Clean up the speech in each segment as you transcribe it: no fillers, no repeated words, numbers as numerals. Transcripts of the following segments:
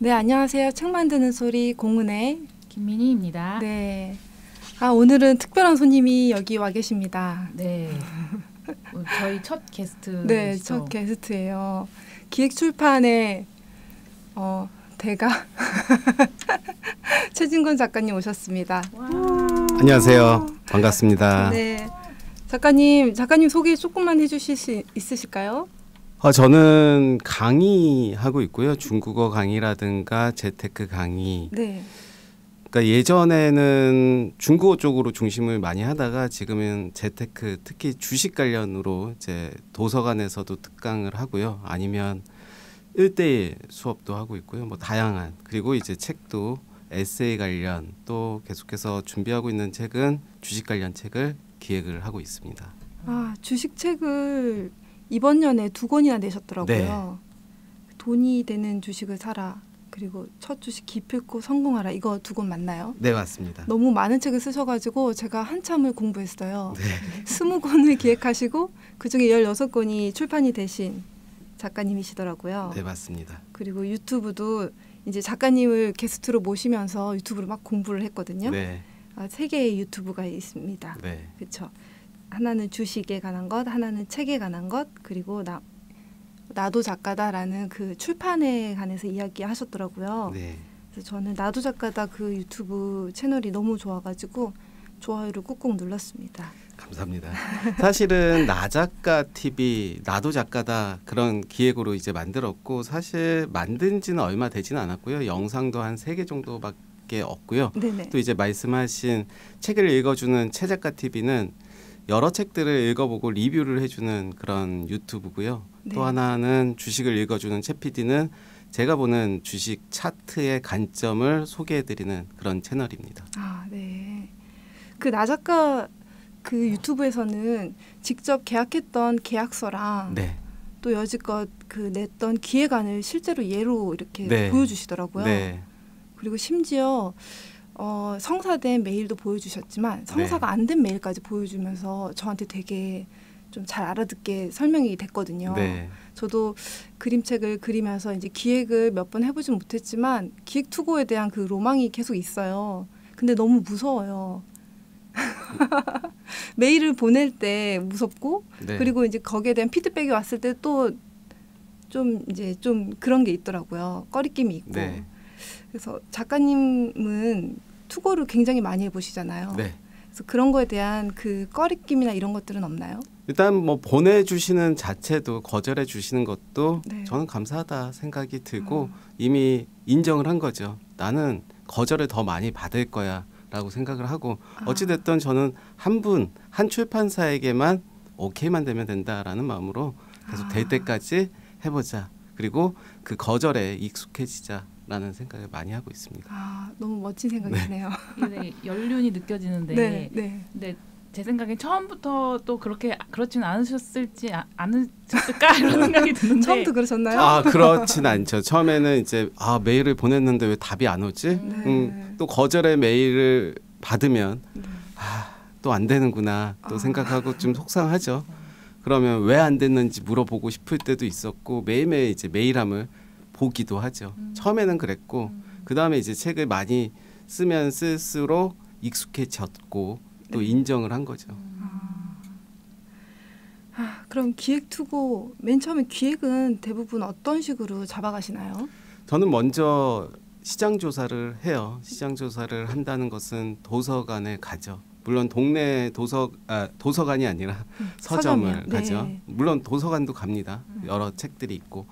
네, 안녕하세요. 책 만드는 소리 공은의 김민희입니다. 네. 오늘은 특별한 손님이 여기 와 계십니다. 네. 저희 첫 게스트시죠? 네, 첫 게스트예요. 기획출판의 대가 최진권 작가님 오셨습니다. 안녕하세요. 반갑습니다. 네, 작가님 소개 조금만 해주실 수 있으실까요? 저는 강의하고 있고요. 중국어 강의라든가 재테크 강의. 네. 그러니까 예전에는 중국어 쪽으로 중심을 많이 하다가 지금은 재테크, 특히 주식 관련으로 이제 도서관에서도 특강을 하고요. 아니면 1대1 수업도 하고 있고요. 뭐 다양한. 그리고 이제 책도 에세이 관련 또 계속해서 준비하고 있는 책은 주식 관련 책을 기획을 하고 있습니다. 주식 책을 이번 년에 2권이나 내셨더라고요. 네. 돈이 되는 주식을 사라. 그리고 첫 주식 기필코 성공하라. 이거 2권 맞나요? 네, 맞습니다. 너무 많은 책을 쓰셔가지고 제가 한참을 공부했어요. 네. 20권을 기획하시고 그중에 16권이 출판이 되신 작가님이시더라고요. 네, 맞습니다. 그리고 유튜브도 이제 작가님을 게스트로 모시면서 유튜브를 막 공부를 했거든요. 네. 3개의 유튜브가 있습니다. 네. 그렇죠. 하나는 주식에 관한 것, 하나는 책에 관한 것, 그리고 나도 작가다라는 그 출판에 관해서 이야기하셨더라고요. 네. 그래서 저는 나도 작가다 그 유튜브 채널이 너무 좋아가지고 좋아요를 꾹꾹 눌렀습니다. 감사합니다. 사실은 나작가 TV, 나도 작가다 그런 기획으로 이제 만들었고 사실 만든 지는 얼마 되지는 않았고요. 영상도 한 3개 정도밖에 없고요. 네네. 또 이제 말씀하신 책을 읽어주는 최작가 TV는 여러 책들을 읽어보고 리뷰를 해주는 그런 유튜브고요. 네. 또 하나는 주식을 읽어주는 최 PD는 제가 보는 주식 차트의 관점을 소개해드리는 그런 채널입니다. 네. 그 나작가 그 유튜브에서는 직접 계약했던 계약서랑 네. 또 여지껏 그 냈던 기획안을 실제로 예로 이렇게 네. 보여주시더라고요. 네. 그리고 심지어 성사된 메일도 보여주셨지만 성사가 네. 안 된 메일까지 보여주면서 저한테 되게 좀 잘 알아듣게 설명이 됐거든요. 네. 저도 그림책을 그리면서 이제 기획을 몇 번 해보진 못했지만 기획 투고에 대한 그 로망이 계속 있어요. 근데 너무 무서워요. 메일을 보낼 때 무섭고 네. 그리고 이제 거기에 대한 피드백이 왔을 때 또 좀 이제 좀 그런 게 있더라고요. 꺼리낌이 있고. 네. 그래서 작가님은 투고를 굉장히 많이 해보시잖아요. 네. 그래서 그런 거에 대한 그 꺼리낌이나 이런 것들은 없나요? 일단 뭐 보내주시는 자체도 거절해 주시는 것도 네. 저는 감사하다 생각이 들고 이미 인정을 한 거죠. 나는 거절을 더 많이 받을 거야 라고 생각을 하고 어찌됐든 저는 한 출판사에게만 오케이만 되면 된다라는 마음으로 계속 될 때까지 해보자. 그리고 그 거절에 익숙해지자라는 생각을 많이 하고 있습니다. 너무 멋진 생각이네요. 네. 연륜이 느껴지는데 네. 근데 제 생각엔 처음부터 또 그렇지는 않으셨을까 이런 생각이 드는데 처음부터 그러셨나요? 그렇진 않죠. 처음에는 이제 메일을 보냈는데 왜 답이 안 오지? 또 거절의 메일을 받으면 또 안 되는구나 또 생각하고 좀 속상하죠. 그러면 왜 안 됐는지 물어보고 싶을 때도 있었고 매일매일 이제 메일함을 보기도 하죠. 처음에는 그랬고 그 다음에 이제 책을 많이 쓰면 쓸수록 익숙해졌고 또 인정을 한 거죠. 그럼 기획 투고 맨 처음에 기획은 대부분 어떤 식으로 잡아가시나요? 저는 먼저 시장 조사를 해요. 시장 조사를 한다는 것은 도서관에 가죠. 물론 동네 도서관이 아니라 서점을 가죠. 네. 물론 도서관도 갑니다. 여러 책들이 있고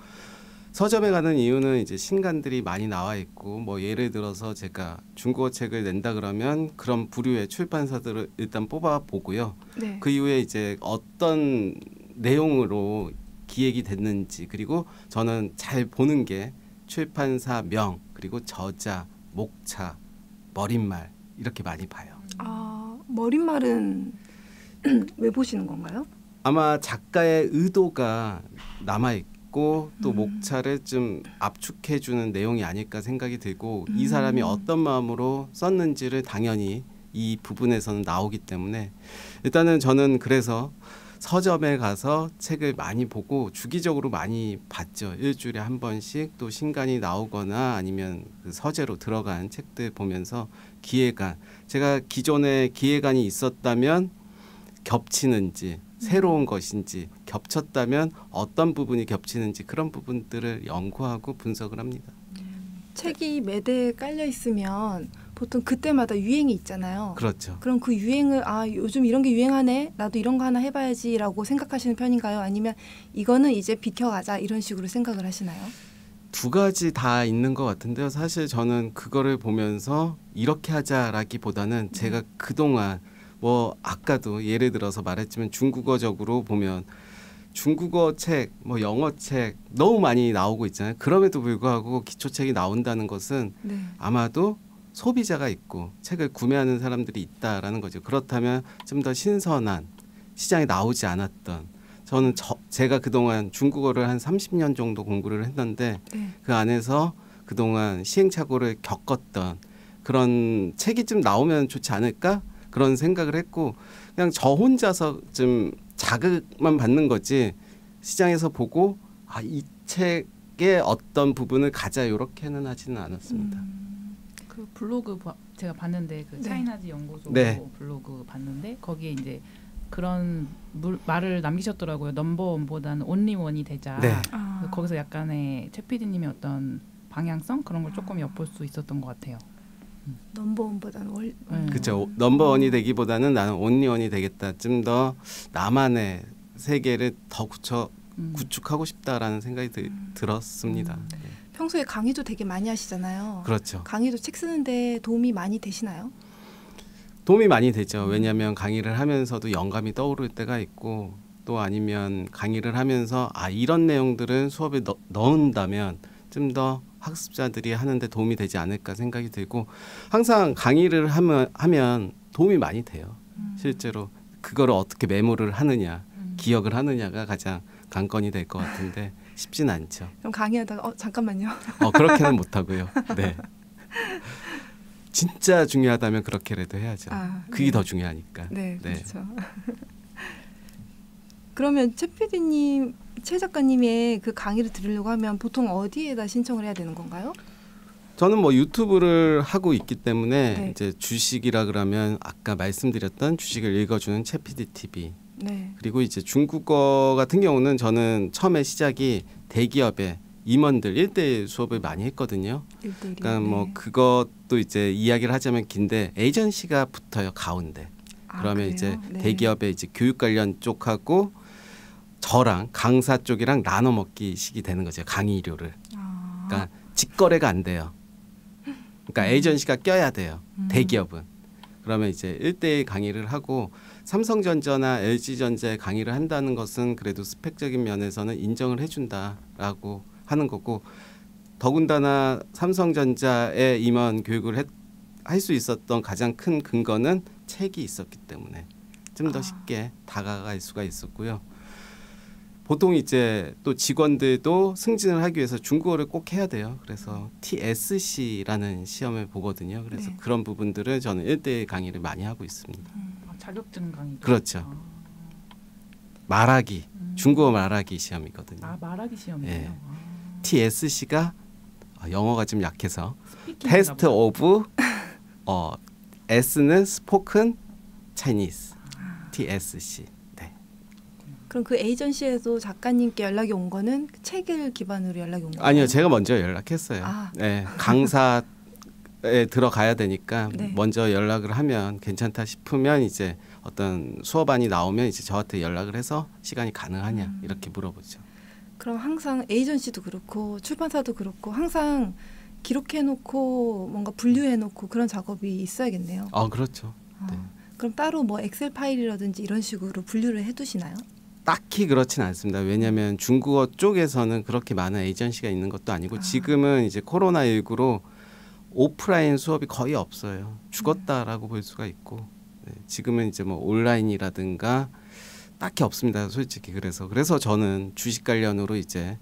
서점에 가는 이유는 이제 신간들이 많이 나와 있고 뭐 예를 들어서 제가 중국어 책을 낸다 그러면 그런 부류의 출판사들을 일단 뽑아 보고요. 네. 그 이후에 이제 어떤 내용으로 기획이 됐는지 그리고 저는 잘 보는 게 출판사 명 그리고 저자, 목차, 머릿말 이렇게 많이 봐요. 머릿말은 왜 보시는 건가요? 아마 작가의 의도가 남아있고 또 목차를 좀 압축해주는 내용이 아닐까 생각이 들고 이 사람이 어떤 마음으로 썼는지를 당연히 이 부분에서는 나오기 때문에 일단은 저는 그래서 서점에 가서 책을 많이 보고 주기적으로 많이 봤죠. 일주일에 한 번씩 또 신간이 나오거나 아니면 그 서재로 들어간 책들 보면서 기획안, 제가 기존에 기획안이 있었다면 겹치는지 새로운 것인지 겹쳤다면 어떤 부분이 겹치는지 그런 부분들을 연구하고 분석을 합니다. 책이 매대에 깔려 있으면 보통 그때마다 유행이 있잖아요. 그렇죠. 그럼 그 유행을 요즘 이런 게 유행하네. 나도 이런 거 하나 해봐야지라고 생각하시는 편인가요? 아니면 이거는 이제 비켜가자 이런 식으로 생각을 하시나요? 두 가지 다 있는 것 같은데요. 사실 저는 그거를 보면서 이렇게 하자라기보다는 제가 그동안 뭐 아까도 예를 들어서 말했지만 중국어적으로 보면 중국어 책, 뭐 영어 책 너무 많이 나오고 있잖아요. 그럼에도 불구하고 기초책이 나온다는 것은 네. 아마도 소비자가 있고 책을 구매하는 사람들이 있다라는 거죠. 그렇다면 좀 더 신선한 시장에 나오지 않았던 저는 제가 그동안 중국어를 한 30년 정도 공부를 했는데 네. 그 안에서 그동안 시행착오를 겪었던 그런 책이 좀 나오면 좋지 않을까? 그런 생각을 했고 그냥 저 혼자서 좀 자극만 받는 거지 시장에서 보고 이 책의 어떤 부분을 가자 이렇게는 하지는 않았습니다. 그 블로그 제가 봤는데 그 차이나지 연구소 네. 블로그 봤는데 거기에 이제 그런 말을 남기셨더라고요. 넘버원보다는 온리원이 되자. 네. 거기서 약간의 최 PD님의 어떤 방향성 그런 걸 조금 엿볼 수 있었던 것 같아요. 넘버원보다는 그렇죠. 넘버원이 되기보다는 나는 온리원이 되겠다. 좀 더 나만의 세계를 더 구축하고 싶다라는 생각이 들었습니다. 네. 평소에 강의도 되게 많이 하시잖아요. 그렇죠. 강의도 책 쓰는데 도움이 많이 되시나요? 도움이 많이 되죠. 왜냐하면 강의를 하면서도 영감이 떠오를 때가 있고 또 아니면 강의를 하면서 이런 내용들은 수업에 넣은다면 좀 더 학습자들이 하는데 도움이 되지 않을까 생각이 들고 항상 강의를 하면 도움이 많이 돼요. 실제로 그거를 어떻게 메모를 하느냐 기억을 하느냐가 가장 관건이 될 것 같은데 쉽진 않죠. 그럼 강의하다가 잠깐만요. 그렇게는 못하고요. 네. 진짜 중요하다면 그렇게라도 해야죠. 그게 네. 더 중요하니까. 네, 그렇죠. 그러면 최 PD님, 최 작가님의 그 강의를 들으려고 하면 보통 어디에다 신청을 해야 되는 건가요? 저는 뭐 유튜브를 하고 있기 때문에 네. 이제 주식이라 그러면 아까 말씀드렸던 주식을 읽어주는 최 PD TV. 네. 그리고 이제 중국어 같은 경우는 저는 처음에 시작이 대기업의 임원들 1대1 수업을 많이 했거든요. 1대1. 그러니까 뭐 그것도 이제 이야기를 하자면 긴데 에이전시가 붙어요 가운데. 그러면 그래요? 이제 네. 대기업의 이제 교육 관련 쪽하고 저랑 강사 쪽이랑 나눠 먹기식이 되는 거죠. 강의료를. 그러니까 직거래가 안 돼요. 그러니까 에이전시가 껴야 돼요. 대기업은. 그러면 이제 1대1 강의를 하고 삼성전자나 LG전자에 강의를 한다는 것은 그래도 스펙적인 면에서는 인정을 해준다라고 하는 거고 더군다나 삼성전자의 임원 교육을 할 수 있었던 가장 큰 근거는 책이 있었기 때문에 좀 더 쉽게 다가갈 수가 있었고요. 보통 이제 또 직원들도 승진을 하기 위해서 중국어를 꼭 해야 돼요. 그래서 TSC라는 시험을 보거든요. 그래서 네. 그런 부분들을 저는 1대1 강의를 많이 하고 있습니다. 자격증 강의. 그렇죠. 말하기, 중국어 말하기 시험이거든요. 말하기 시험이에요. 네. TSC가 영어가 좀 약해서 테스트 보다. 오브 S는 스포큰 차이니스 TSC. 네. 그럼 그 에이전시에도 작가님께 연락이 온 거는 책을 기반으로 연락이 온 거예요? 아니요, 제가 먼저 연락했어요. 네, 강사에 들어가야 되니까 네. 먼저 연락을 하면 괜찮다 싶으면 이제 어떤 수업안이 나오면 이제 저한테 연락을 해서 시간이 가능하냐 이렇게 물어보죠. 그럼 항상 에이전시도 그렇고 출판사도 그렇고 항상 기록해놓고 뭔가 분류해놓고 그런 작업이 있어야겠네요. 그렇죠. 네. 그럼 따로 뭐 엑셀 파일이라든지 이런 식으로 분류를 해두시나요? 딱히 그렇진 않습니다. 왜냐하면 중국어 쪽에서는 그렇게 많은 에이전시가 있는 것도 아니고 지금은 이제 코로나19로 오프라인 수업이 거의 없어요. 죽었다라고 볼 수가 있고 지금은 이제 뭐 온라인이라든가 딱히 없습니다. 솔직히 그래서 저는 주식 관련으로 이제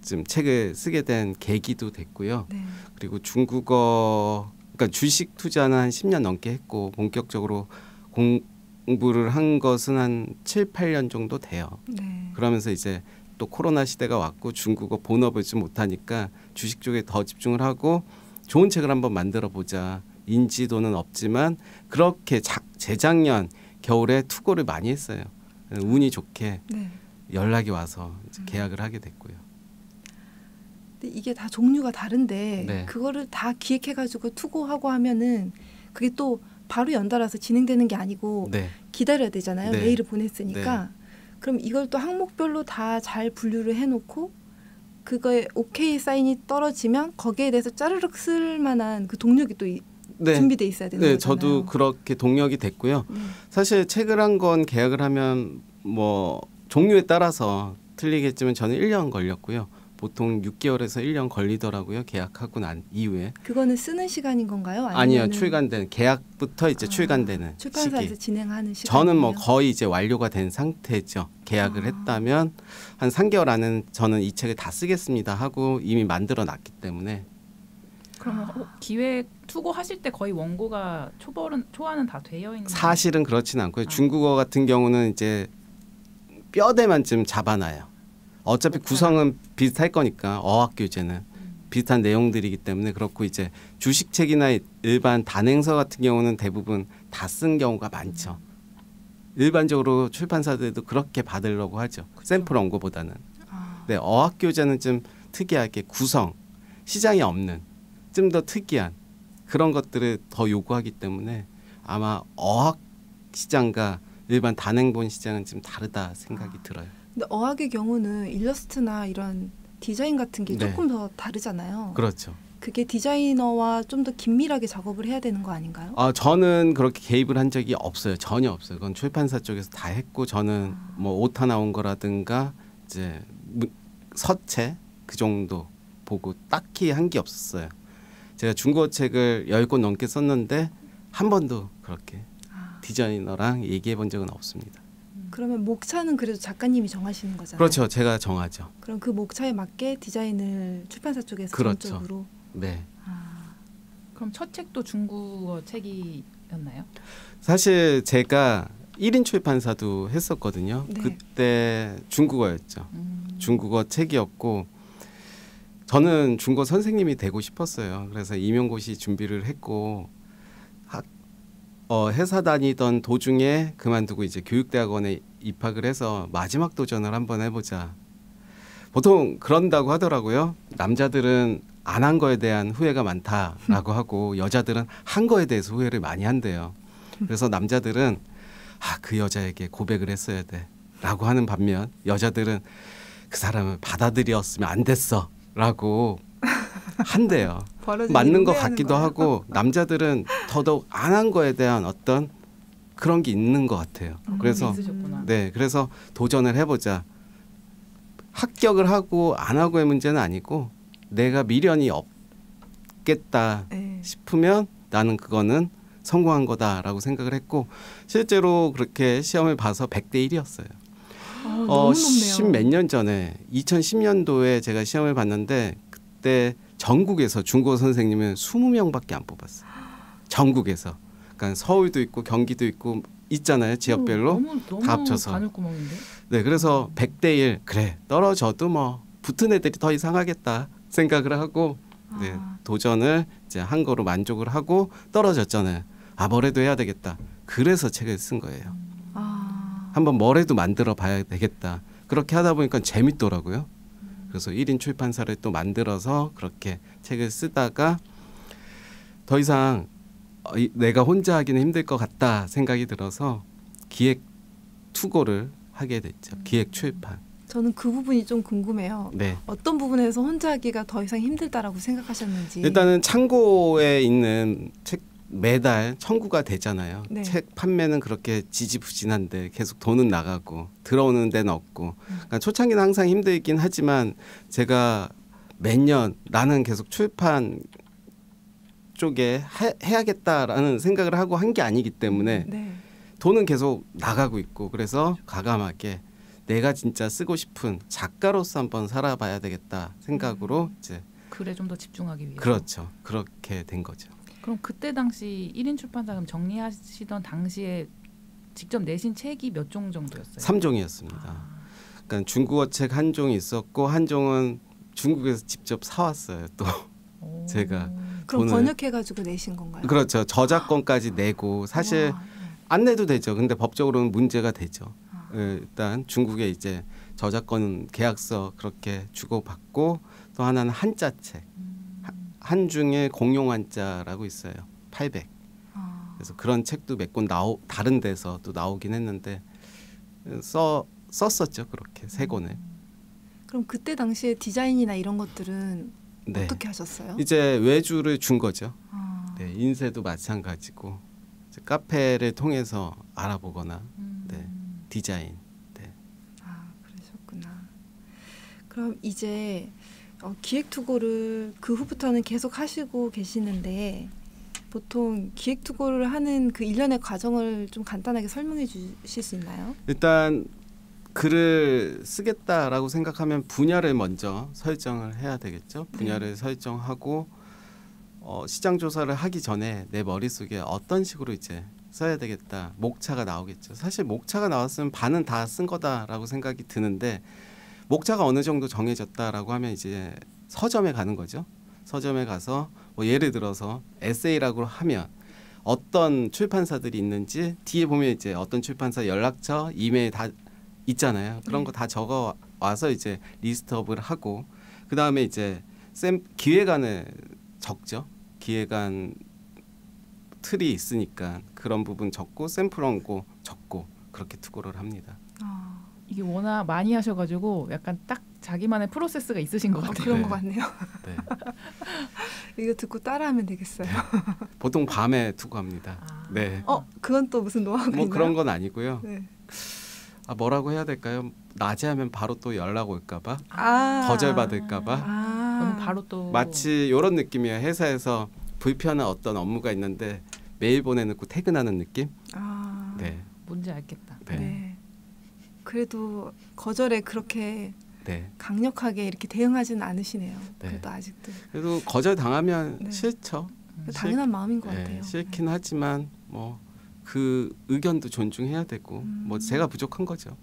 좀 책을 쓰게 된 계기도 됐고요. 네. 그리고 중국어 그러니까 주식 투자는 한 10년 넘게 했고 본격적으로 공부를 한 것은 한 7, 8년 정도 돼요. 네. 그러면서 이제 또 코로나 시대가 왔고 중국어 본업을 좀 못하니까 주식 쪽에 더 집중을 하고 좋은 책을 한번 만들어 보자. 인지도는 없지만 그렇게 재작년 겨울에 투고를 많이 했어요. 운이 좋게 네. 연락이 와서 이제 계약을 하게 됐고요. 근데 이게 다 종류가 다른데 네. 그거를 다 기획해가지고 투고하고 하면은 그게 또 바로 연달아서 진행되는 게 아니고 네. 기다려야 되잖아요. 네. 메일을 보냈으니까. 그럼 이걸 또 항목별로 다 잘 분류를 해놓고 그거에 오케이 사인이 떨어지면 거기에 대해서 짜르륵 쓸 만한 그 동력이 또 네. 준비돼 있어야 되는 네, 거잖아요. 저도 그렇게 동력이 됐고요. 사실 책을 한 권 계약을 하면 뭐 종류에 따라서 틀리겠지만 저는 1년 걸렸고요. 보통 6개월에서 1년 걸리더라고요. 계약하고 난 이후에. 그거는 쓰는 시간인 건가요? 아니요, 아니면은 출간된 계약부터 이제 출간되는 출판사에서 시기. 진행하는 시간. 저는 뭐 거의 이제 완료가 된 상태죠. 계약을 했다면 한 3개월 안에 저는 이 책을 다 쓰겠습니다 하고 이미 만들어 놨기 때문에. 그러면 기획 투고하실 때 거의 원고가 초안은 다 되어 있는 사실은 그렇지는 않고요. 중국어 같은 경우는 이제 뼈대만 좀 잡아놔요. 어차피 구성은 비슷할 거니까 어학 교재는 비슷한 내용들이기 때문에 그렇고 이제 주식책이나 일반 단행서 같은 경우는 대부분 다 쓴 경우가 많죠. 일반적으로 출판사들도 그렇게 받으려고 하죠. 그쵸. 샘플 원고보다는. 네, 어학 교재는 좀 특이하게 구성, 시장이 없는 좀 더 특이한 그런 것들을 더 요구하기 때문에 아마 어학 시장과 일반 단행본 시장은 좀 다르다 생각이 들어요. 근데 어학의 경우는 일러스트나 이런 디자인 같은 게 네. 조금 더 다르잖아요. 그렇죠. 그게 디자이너와 좀 더 긴밀하게 작업을 해야 되는 거 아닌가요? 저는 그렇게 개입을 한 적이 없어요. 전혀 없어요. 그건 출판사 쪽에서 다 했고 저는 뭐 오타 나온 거라든가 이제 서체 그 정도 보고 딱히 한 게 없었어요. 제가 중국어 책을 10권 넘게 썼는데 한 번도 그렇게 디자이너랑 얘기해 본 적은 없습니다. 그러면 목차는 그래도 작가님이 정하시는 거잖아요. 그렇죠. 제가 정하죠. 그럼 그 목차에 맞게 디자인을 출판사 쪽에서 그렇죠. 전적으로. 네. 그럼 첫 책도 중국어 책이었나요? 사실 제가 1인 출판사도 했었거든요. 네. 그때 중국어였죠. 중국어 책이었고 저는 중국어 선생님이 되고 싶었어요. 그래서 임용고시 준비를 했고 회사 다니던 도중에 그만두고 이제 교육대학원에 입학을 해서 마지막 도전을 한번 해보자. 보통 그런다고 하더라고요. 남자들은 안 한 거에 대한 후회가 많다라고 하고 여자들은 한 거에 대해서 후회를 많이 한대요. 그래서 남자들은 그 여자에게 고백을 했어야 돼라고 하는 반면 여자들은 그 사람을 받아들였으면 안 됐어라고 한대요. 맞는 것 같기도 하고 남자들은 더더욱 안 한 거에 대한 어떤 그런 게 있는 것 같아요. 그래서 네, 그래서 도전을 해보자. 합격을 하고 안 하고의 문제는 아니고 내가 미련이 없겠다 싶으면 나는 그거는 성공한 거다라고 생각을 했고 실제로 그렇게 시험을 봐서 100대 1이었어요. 너무 높네요. 10몇 년 전에 2010년도에 제가 시험을 봤는데 그때 전국에서 중국어 선생님은 20명밖에 안 뽑았어요. 전국에서. 그러니까 서울도 있고 경기도 있고 있잖아요. 지역별로 너무 다 합쳐서. 바늘구멍인데? 네, 그래서 100대 1 그래 떨어져도 뭐 붙은 애들이 더 이상하겠다 생각을 하고 네, 도전을 이제 한 거로 만족을 하고 떨어졌잖아요. 뭐래도 해야 되겠다. 그래서 책을 쓴 거예요. 한번 뭐래도 만들어 봐야 되겠다. 그렇게 하다 보니까 재밌더라고요. 그래서 1인 출판사를 또 만들어서 그렇게 책을 쓰다가 더 이상 내가 혼자 하기는 힘들 것 같다 생각이 들어서 기획 투고를 하게 됐죠. 기획 출판. 저는 그 부분이 좀 궁금해요. 네. 어떤 부분에서 혼자 하기가 더 이상 힘들다라고 생각하셨는지. 일단은 창고에 있는 책 매달 청구가 되잖아요. 네. 책 판매는 그렇게 지지부진한데 계속 돈은 나가고 들어오는 데는 없고 그러니까 초창기는 항상 힘들긴 하지만 제가 매년 나는 계속 출판 쪽에 해야겠다라는 생각을 하고 한 게 아니기 때문에 네. 돈은 계속 나가고 있고 그래서 과감하게 내가 진짜 쓰고 싶은 작가로서 한번 살아봐야 되겠다 생각으로 이제 글에 좀 더 집중하기 위해서. 그렇죠. 그렇게 된 거죠. 그럼 그때 당시 1인 출판사 그럼 정리하시던 당시에 직접 내신 책이 몇 종 정도였어요? 3종이었습니다. 그러니까 중국어 책 한 종이 있었고 한 종은 중국에서 직접 사왔어요. 또 오. 제가 그럼 돈을- 번역해가지고 내신 건가요? 그렇죠. 저작권까지 내고 사실 와, 안 내도 되죠. 근데 법적으로는 문제가 되죠. 아. 일단 중국에 이제 저작권 계약서 그렇게 주고받고 또 하나는 한자 책. 한중에 공용 한자라고 있어요. 800. 아. 그래서 그런 책도 몇 권 다른 데서 또 나오긴 했는데 썼었죠. 그렇게 세 권을. 그럼 그때 당시에 디자인이나 이런 것들은 네. 어떻게 하셨어요? 이제 외주를 준 거죠. 아. 네, 인쇄도 마찬가지고 이제 카페를 통해서 알아보거나 네, 디자인. 네. 아, 그러셨구나. 그럼 이제 기획투고를 그 후부터는 계속 하시고 계시는데 보통 기획투고를 하는 그 일련의 과정을 좀 간단하게 설명해 주실 수 있나요? 일단 글을 쓰겠다라고 생각하면 분야를 먼저 설정을 해야 되겠죠. 분야를 설정하고 시장 조사를 하기 전에 내 머릿속에 어떤 식으로 이제 써야 되겠다. 목차가 나오겠죠. 사실 목차가 나왔으면 반은 다 쓴 거다라고 생각이 드는데 목차가 어느 정도 정해졌다라고 하면 이제 서점에 가는 거죠. 서점에 가서 뭐 예를 들어서 에세이라고 하면 어떤 출판사들이 있는지 뒤에 보면 이제 어떤 출판사 연락처, 이메일 다 있잖아요. 그런 거 다 적어 와서 이제 리스트업을 하고 그 다음에 이제 기획안을 적죠. 기획안 틀이 있으니까 그런 부분 적고 샘플 원고 적고 그렇게 투고를 합니다. 아, 이게 워낙 많이 하셔가지고 약간 딱 자기만의 프로세스가 있으신 것 같아요. 그런 네. 것 같네요. 네. 이거 듣고 따라하면 되겠어요. 보통 밤에 투고합니다. 아. 네. 그건 또 무슨 노하우가 뭐 있나요? 그런 건 아니고요. 네. 뭐라고 해야 될까요? 낮에 하면 바로 또 연락 올까봐 아. 거절받을까봐 아. 너무 바로 또 마치 이런 느낌이에요. 회사에서 불편한 어떤 업무가 있는데 메일 보내놓고 퇴근하는 느낌? 아. 네. 뭔지 알겠다. 네. 네. 그래도 거절에 그렇게 네. 강력하게 이렇게 대응하지는 않으시네요. 네. 그래도 아직도 그래도 거절 당하면 네. 싫죠. 당연한 마음인 것 네, 같아요. 싫긴 하지만 뭐 그 의견도 존중해야 되고 뭐 제가 부족한 거죠.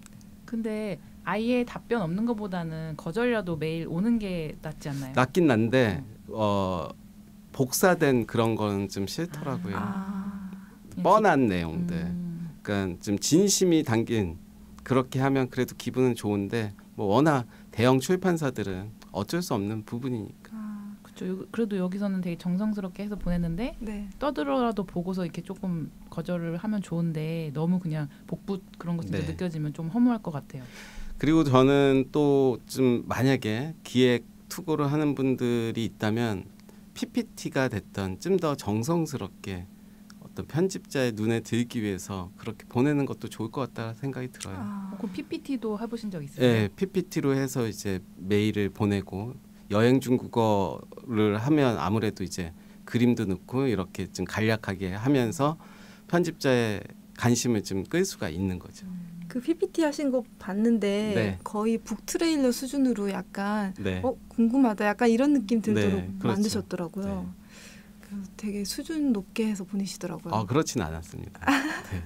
근데 아예 답변 없는 것보다는 거절이라도 매일 오는 게 낫지 않나요? 낫긴 난데 복사된 그런 거는 좀 싫더라고요. 아. 뻔한 내용들. 그러니까 좀 진심이 담긴 그렇게 하면 그래도 기분은 좋은데 뭐 워낙 대형 출판사들은 어쩔 수 없는 부분이니까. 아. 그렇죠. 그래도 여기서는 되게 정성스럽게 해서 보냈는데 네. 떠들어라도 보고서 이렇게 조금 거절을 하면 좋은데 너무 그냥 복붙 그런 거 진짜 네. 느껴지면 좀 허무할 것 같아요. 그리고 저는 또 좀 만약에 기획 투고를 하는 분들이 있다면 PPT가 됐던 좀 더 정성스럽게 어떤 편집자의 눈에 들기 위해서 그렇게 보내는 것도 좋을 것 같다 생각이 들어요. 아. 그럼 PPT도 해보신 적 있으세요? 네, PPT로 해서 이제 메일을 보내고 여행 중국어를 하면 아무래도 이제 그림도 넣고 이렇게 좀 간략하게 하면서 편집자의 관심을 좀 끌 수가 있는 거죠. 그 PPT 하신 거 봤는데 네. 거의 북트레일러 수준으로 약간 네. 궁금하다 약간 이런 느낌 들도록 네, 그렇죠. 만드셨더라고요. 네. 그래서 되게 수준 높게 해서 보내시더라고요. 그렇진 않았습니다. 네.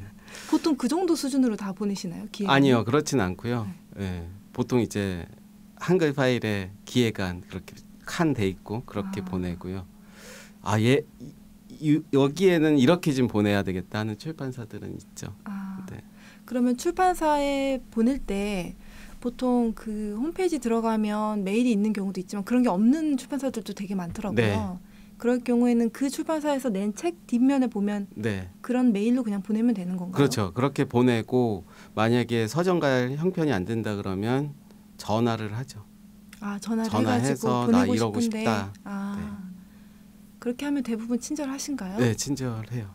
보통 그 정도 수준으로 다 보내시나요? 기획? 아니요, 그렇진 않고요. 네. 보통 이제 한글 파일에 기획안 그렇게 칸 돼 있고 그렇게 보내고요. 여기에는 이렇게 좀 보내야 되겠다 하는 출판사들은 있죠. 아, 네. 그러면 출판사에 보낼 때 보통 그 홈페이지 들어가면 메일이 있는 경우도 있지만 그런 게 없는 출판사들도 되게 많더라고요. 네. 그럴 경우에는 그 출판사에서 낸 책 뒷면에 보면 네. 그런 메일로 그냥 보내면 되는 건가요? 그렇죠. 그렇게 보내고 만약에 서점 갈 형편이 안 된다 그러면 전화를 하죠. 아, 전화를 전화해서 해가지고 나 보내고 이러고 싶은데 싶다. 그렇게 하면 대부분 친절하신가요? 네, 친절해요.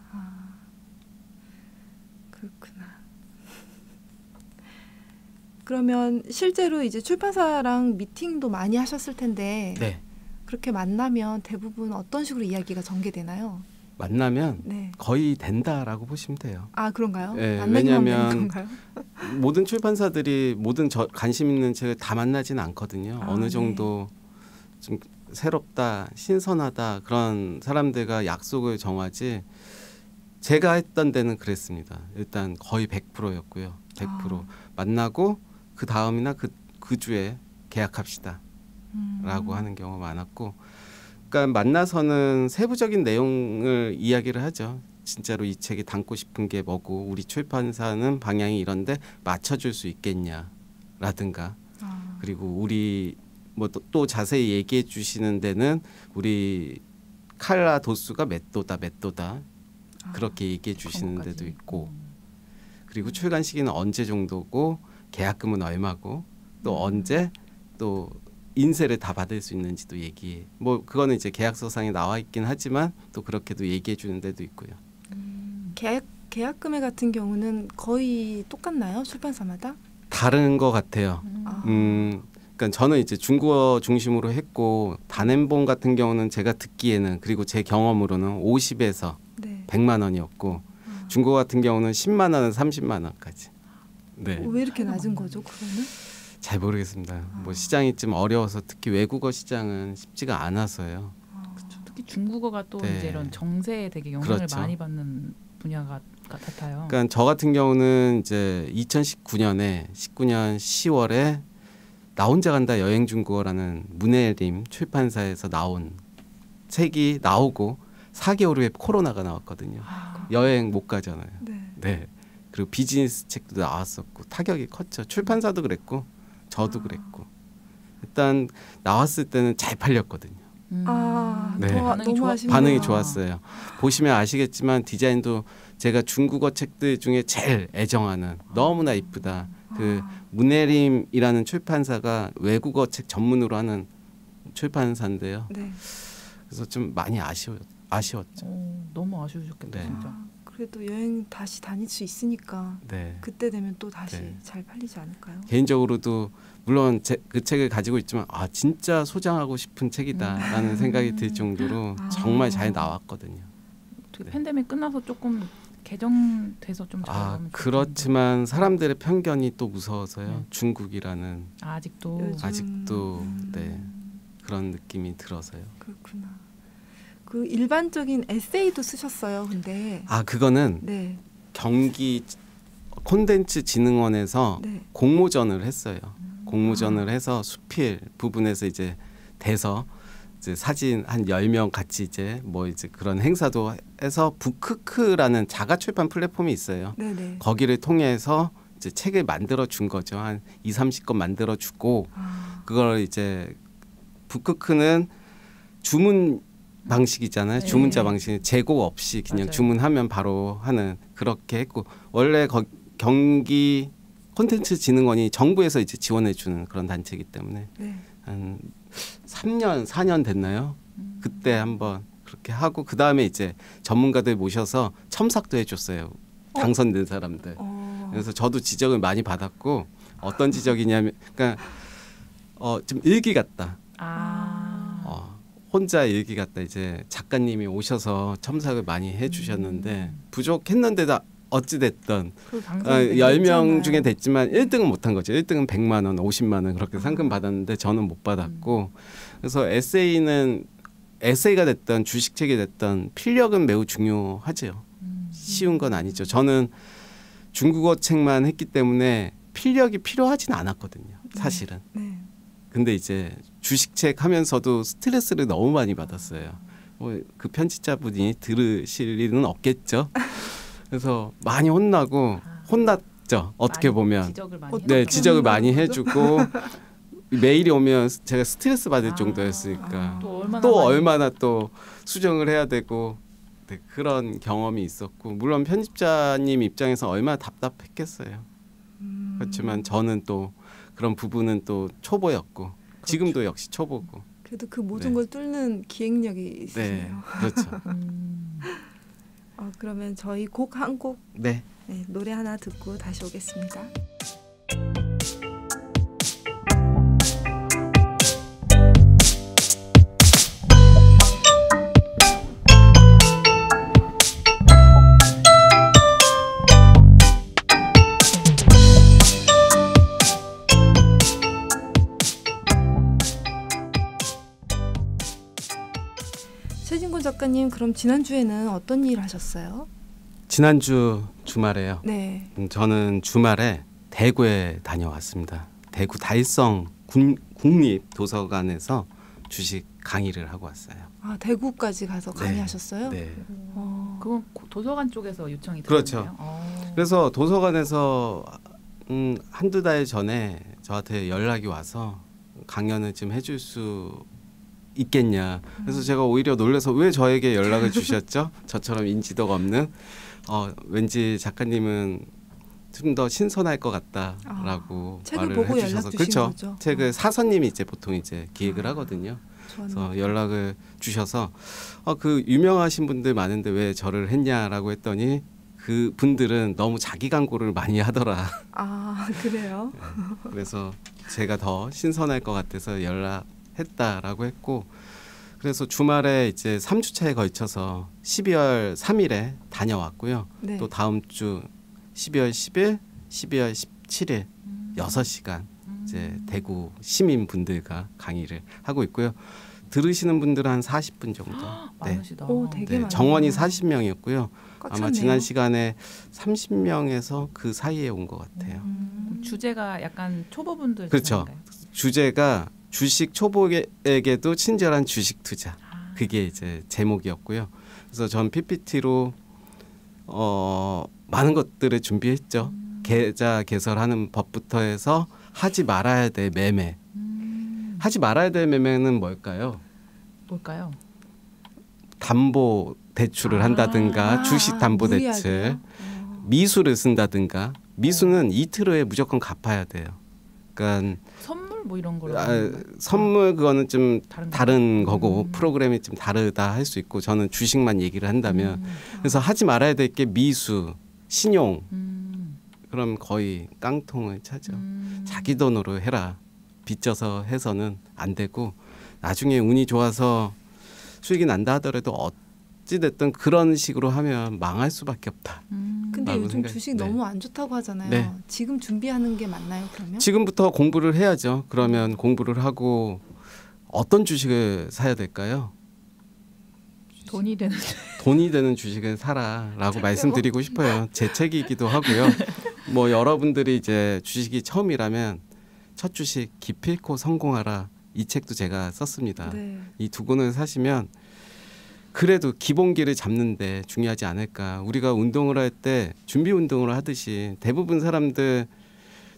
그렇구나. 그러면 실제로 이제 출판사랑 미팅도 많이 하셨을 텐데 네. 그렇게 만나면 대부분 어떤 식으로 이야기가 전개되나요? 만나면 네. 거의 된다라고 보시면 돼요. 아, 그런가요? 네, 만나기만 왜냐하면 하는 건가요? 모든 출판사들이 모든 관심 있는 책을 다 만나지는 않거든요. 아, 어느 네. 정도 좀 새롭다, 신선하다 그런 사람들과 약속을 정하지 제가 했던 데는 그랬습니다. 일단 거의 100%였고요. 100% 만나고 그 다음이나 그 주에 계약합시다. 라고 하는 경우가 많았고, 그러니까 만나서는 세부적인 내용을 이야기를 하죠. 진짜로 이 책이 담고 싶은 게 뭐고 우리 출판사는 방향이 이런데 맞춰줄 수 있겠냐라든가 그리고 우리 뭐 또 자세히 얘기해 주시는 데는 우리 칼라 도수가 몇 도다 그렇게 얘기해 주시는 데도 있고, 그리고 출간 시기는 언제 정도고 계약금은 얼마고 또 언제 또 인쇄를 다 받을 수 있는지도 얘기해. 뭐 그거는 이제 계약서상에 나와 있긴 하지만 또 그렇게도 얘기해 주는 데도 있고요. 계약 금액 같은 경우는 거의 똑같나요? 출판사마다? 다른 것 같아요. 그러니까 저는 이제 중국어 중심으로 했고 단행본 같은 경우는 제가 듣기에는 그리고 제 경험으로는 50에서 네. 100만 원이었고 중국어 같은 경우는 10만 원은 30만 원까지. 네. 왜 이렇게 낮은 거죠? 그거는? 잘 모르겠습니다. 뭐 시장이 좀 어려워서 특히 외국어 시장은 쉽지가 않아서요. 그렇죠. 특히 중국어가 또 네. 이제 이런 정세에 되게 영향을 그렇죠. 많이 받는 분야가 같아요. 그러니까 저 같은 경우는 이제 2019년 10월에 나 혼자 간다 여행 중국어라는 문해림 출판사에서 나온 책이 나오고 4개월 후에 코로나가 나왔거든요. 여행 못 가잖아요. 네. 네. 그리고 비즈니스 책도 나왔었고 타격이 컸죠. 출판사도 그랬고 저도 그랬고 일단 나왔을 때는 잘 팔렸거든요. 네. 너무 아쉽네요. 반응이 좋았어요. 보시면 아시겠지만 디자인도 제가 중국어 책들 중에 제일 애정하는 너무나 이쁘다. 그 문해림이라는 출판사가 외국어 책 전문으로 하는 출판사인데요. 네. 그래서 좀 많이 아쉬웠죠. 너무 아쉬우셨겠다 네. 진짜. 그래도 여행 다시 다닐 수 있으니까 네. 그때 되면 또 다시 네. 잘 팔리지 않을까요? 개인적으로도 물론 그 책을 가지고 있지만 진짜 소장하고 싶은 책이다라는 생각이 들 정도로 정말 잘 나왔거든요. 네. 팬데믹 끝나서 조금 개정돼서 좀 잘 나오면 그렇지만 사람들의 편견이 또 무서워서요. 중국이라는 아직도 네, 그런 느낌이 들어서요. 그렇구나. 그 일반적인 에세이도 쓰셨어요. 근데 그거는 네. 경기 콘텐츠 진흥원에서 네. 공모전을 했어요. 공모전을 해서 수필 부분에서 이제 돼서 이제 사진 한 10명 같이 이제 뭐 이제 그런 행사도 해서 북크크라는 자가 출판 플랫폼이 있어요. 네네. 거기를 통해서 이제 책을 만들어 준 거죠. 한 20-30권 만들어 주고 그걸 이제 북크크는 주문 방식이잖아요. 네. 주문자 방식 재고 없이 그냥 맞아요. 주문하면 바로 하는 그렇게 했고 원래 경기 콘텐츠 진흥원이 정부에서 이제 지원해 주는 그런 단체이기 때문에 네. 한 3년 4년 됐나요? 그때 한번 그렇게 하고 그 다음에 이제 전문가들 모셔서 첨삭도 해줬어요. 당선된 사람들. 그래서 저도 지적을 많이 받았고 어떤 지적이냐면 그러니까 좀 일기 같다. 혼자 일기 같다. 이제 작가님이 오셔서 첨삭을 많이 해주셨는데 부족했는데도 어찌 됐든 10명 중에 됐지만 1등은 못한 거죠. 1등은 100만 원, 50만 원 그렇게 상금 받았는데 저는 못 받았고 그래서 에세이가 됐든 주식책이 됐든 필력은 매우 중요하죠. 쉬운 건 아니죠. 저는 중국어 책만 했기 때문에 필력이 필요하지는 않았거든요. 사실은. 네. 근데 이제 주식책 하면서도 스트레스를 너무 많이 받았어요. 그 편집자분이 들으실 일은 없겠죠. 그래서 많이 혼났죠. 어떻게 보면. 지적을 많이 해주고 메일이 오면 제가 스트레스 받을 정도였으니까 또 얼마나 또 수정을 해야 되고 네, 그런 경험이 있었고 물론 편집자님 입장에서 얼마나 답답했겠어요. 그렇지만 저는 또 그런 부분은 또 초보였고 지금도 역시 초보고 그래도 그 모든 걸 뚫는 기획력이 있으세요. 네, 그렇죠. 그러면 저희 곡 한 곡 네. 노래 하나 듣고 다시 오겠습니다. 최진곤 작가님, 그럼 지난주에는 어떤 일 하셨어요? 지난주 주말에요. 네. 저는 주말에 대구에 다녀왔습니다. 대구 다일성 국립도서관에서 주식 강의를 하고 왔어요. 아, 대구까지 가서 네. 강의하셨어요? 네. 그건 도서관 쪽에서 요청이 그렇죠. 들어왔네요. 그래서 도서관에서 한두 달 전에 저한테 연락이 와서 강연을 좀 해줄 수 있겠냐. 그래서 제가 오히려 놀라서 왜 저에게 연락을 주셨죠? 저처럼 인지도가 없는 왠지 작가님은 좀 더 신선할 것 같다라고 책을 말을 보고 해주셔서 연락 주신 그렇죠. 거죠? 책을 사서님이 이제 보통 이제 기획을 하거든요. 그래서 연락을 주셔서 그 유명하신 분들 많은데 왜 저를 했냐라고 했더니 그 분들은 너무 자기 광고를 많이 하더라. 아, 그래요? 그래서 제가 더 신선할 것 같아서 연락했다라고 했고 그래서 주말에 이제 3주차에 걸쳐서 12월 3일에 다녀왔고요. 네. 또 다음 주 12월 10일, 12월 17일 6시간 이제 대구 시민분들과 강의를 하고 있고요. 들으시는 분들은 한 40분 정도. 많으시다. 오, 되게 네, 많네요. 정원이 40명이었고요. 아마 꽉 찼네요. 지난 시간에 30명에서 그 사이에 온 것 같아요. 주제가 약간 초보분들 그렇죠. 대상인가요? 주제가 주식 초보에게도 친절한 주식 투자. 그게 이제 제목이었고요. 그래서 전 PPT로 많은 것들을 준비했죠. 계좌 개설하는 법부터 해서 하지 말아야 될 매매. 하지 말아야 될 매매는 뭘까요? 뭘까요? 담보 대출을 한다든가 주식 담보 대출, 무리하게요? 미수를 쓴다든가 미수는 이틀 후에 무조건 갚아야 돼요. 그러니까 선물 뭐 이런 걸로 선물 그거는 좀 다른 거. 거고 프로그램이 좀 다르다 할 수 있고 저는 주식만 얘기를 한다면 그래서 하지 말아야 될 게 미수, 신용 그럼 거의 깡통을 차죠. 자기 돈으로 해라. 빚져서 해서는 안 되고 나중에 운이 좋아서 수익이 난다 하더라도 어찌 됐든 그런 식으로 하면 망할 수밖에 없다. 근데 라고 요즘 생각이- 주식 네. 너무 안 좋다고 하잖아요. 네. 지금 준비하는 게 맞나요, 그러면? 지금부터 공부를 해야죠. 그러면 공부를 하고 어떤 주식을 사야 될까요? 돈이 되는 돈이 되는 주식을 사라라고 말씀드리고 싶어요. 제 책이기도 하고요. 뭐 여러분들이 이제 주식이 처음이라면 첫 주식 기필코 성공하라 이 책도 제가 썼습니다. 네. 이 두 권을 사시면 그래도 기본기를 잡는데 중요하지 않을까. 우리가 운동을 할 때 준비 운동을 하듯이 대부분 사람들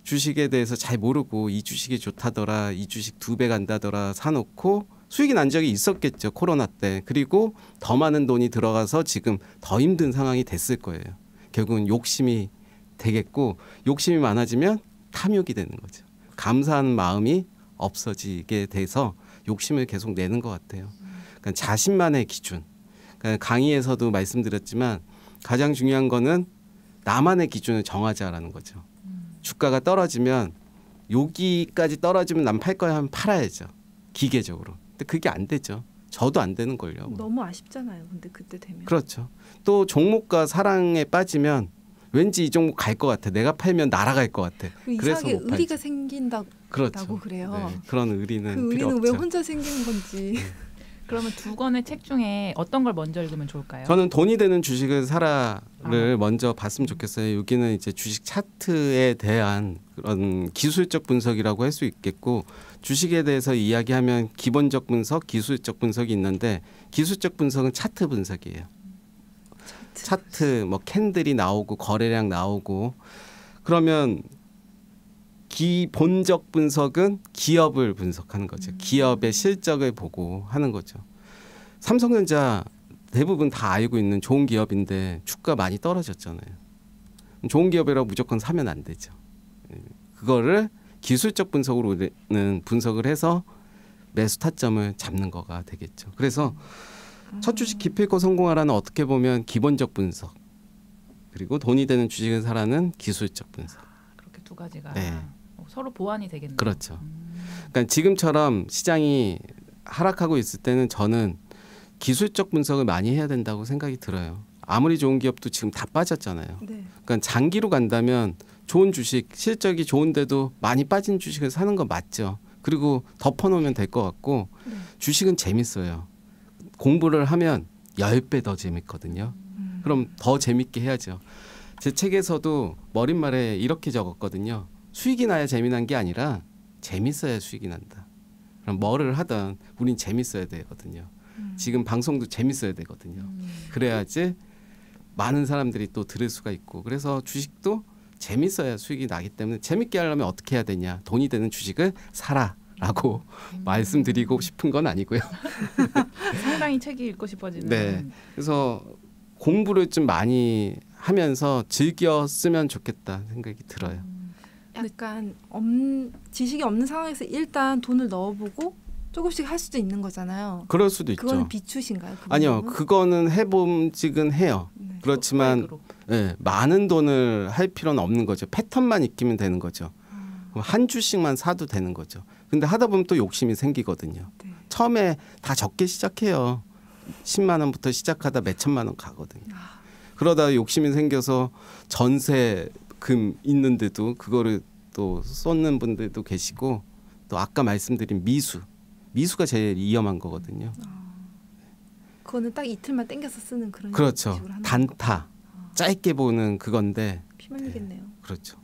주식에 대해서 잘 모르고 이 주식이 좋다더라, 이 주식 2배 간다더라 사놓고 수익이 난 적이 있었겠죠. 코로나 때. 그리고 더 많은 돈이 들어가서 지금 더 힘든 상황이 됐을 거예요. 결국은 욕심이 되겠고 욕심이 많아지면 탐욕이 되는 거죠. 감사하는 마음이 없어지게 돼서 욕심을 계속 내는 것 같아요. 그러니까 자신만의 기준. 그러니까 강의에서도 말씀드렸지만 가장 중요한 거는 나만의 기준을 정하자라는 거죠. 주가가 떨어지면 여기까지 떨어지면 난 팔 거야 하면 팔아야죠. 기계적으로. 근데 그게 안 되죠. 저도 안 되는 걸요. 너무 아쉽잖아요. 근데 그때 되면. 그렇죠. 또 종목과 사랑에 빠지면 왠지 이 종목 갈 것 같아. 내가 팔면 날아갈 것 같아. 그래서 이상하게 못 의리가 팔죠. 생긴다고 그렇죠. 그래요. 네, 그런 의리는 그 필요 의리는 없죠. 왜 혼자 생기는 건지. 그러면 두 권의 책 중에 어떤 걸 먼저 읽으면 좋을까요? 저는 돈이 되는 주식을 사라를 먼저 봤으면 좋겠어요. 여기는 이제 주식 차트에 대한 그런 기술적 분석이라고 할 수 있겠고 주식에 대해서 이야기하면 기본적 분석, 기술적 분석이 있는데 기술적 분석은 차트 분석이에요. 차트 뭐 캔들이 나오고 거래량 나오고 그러면 기본적 분석은 기업을 분석하는 거죠. 기업의 실적을 보고 하는 거죠. 삼성전자 대부분 다 알고 있는 좋은 기업인데 주가 많이 떨어졌잖아요. 좋은 기업이라고 무조건 사면 안 되죠. 그거를 기술적 분석으로 우리는 분석을 해서 매수 타점을 잡는 거가 되겠죠. 그래서 첫 주식 기필코 성공하라는 어떻게 보면 기본적 분석 그리고 돈이 되는 주식을 사라는 기술적 분석. 그렇게 두 가지가 네. 서로 보완이 되겠네요. 그렇죠. 그러니까 지금처럼 시장이 하락하고 있을 때는 저는 기술적 분석을 많이 해야 된다고 생각이 들어요. 아무리 좋은 기업도 지금 다 빠졌잖아요. 네. 그러니까 장기로 간다면 좋은 주식, 실적이 좋은데도 많이 빠진 주식을 사는 건 맞죠. 그리고 덮어놓으면 될 것 같고 주식은 재밌어요. 공부를 하면 10배 더 재밌거든요. 그럼 더 재밌게 해야죠. 제 책에서도 머릿말에 이렇게 적었거든요. 수익이 나야 재미난 게 아니라 재밌어야 수익이 난다. 그럼 뭐를 하든 우린 재밌어야 되거든요. 지금 방송도 재밌어야 되거든요. 그래야지 많은 사람들이 또 들을 수가 있고, 그래서 주식도 재밌어야 수익이 나기 때문에 재밌게 하려면 어떻게 해야 되냐. 돈이 되는 주식을 사라라고 말씀드리고 싶은 건 아니고요. 상당히 책이 읽고 싶어지는. 네. 그래서 공부를 좀 많이 하면서 즐겨 쓰면 좋겠다 생각이 들어요. 약간 지식이 없는 상황에서 일단 돈을 넣어보고 조금씩 할 수도 있는 거잖아요. 그럴 수도 있죠. 그거는 비추신가요? 그 아니요. 부분은? 그거는 해봄직은 해요. 네. 그렇지만 네, 많은 돈을 할 필요는 없는 거죠. 패턴만 익히면 되는 거죠. 그럼 한 주씩만 사도 되는 거죠. 근데 하다 보면 또 욕심이 생기거든요. 네. 처음에 다 적게 시작해요. 10만 원부터 시작하다 몇 천만 원 가거든요. 그러다 욕심이 생겨서 전세금 있는데도 그거를 또 쏟는 분들도 계시고, 또 아까 말씀드린 미수가 제일 위험한 거거든요. 그거는 딱 이틀만 땡겨서 쓰는 그런 그렇죠. 식으로 하는 단타 짧게 보는 그건데. 피 말리겠네요. 그렇죠.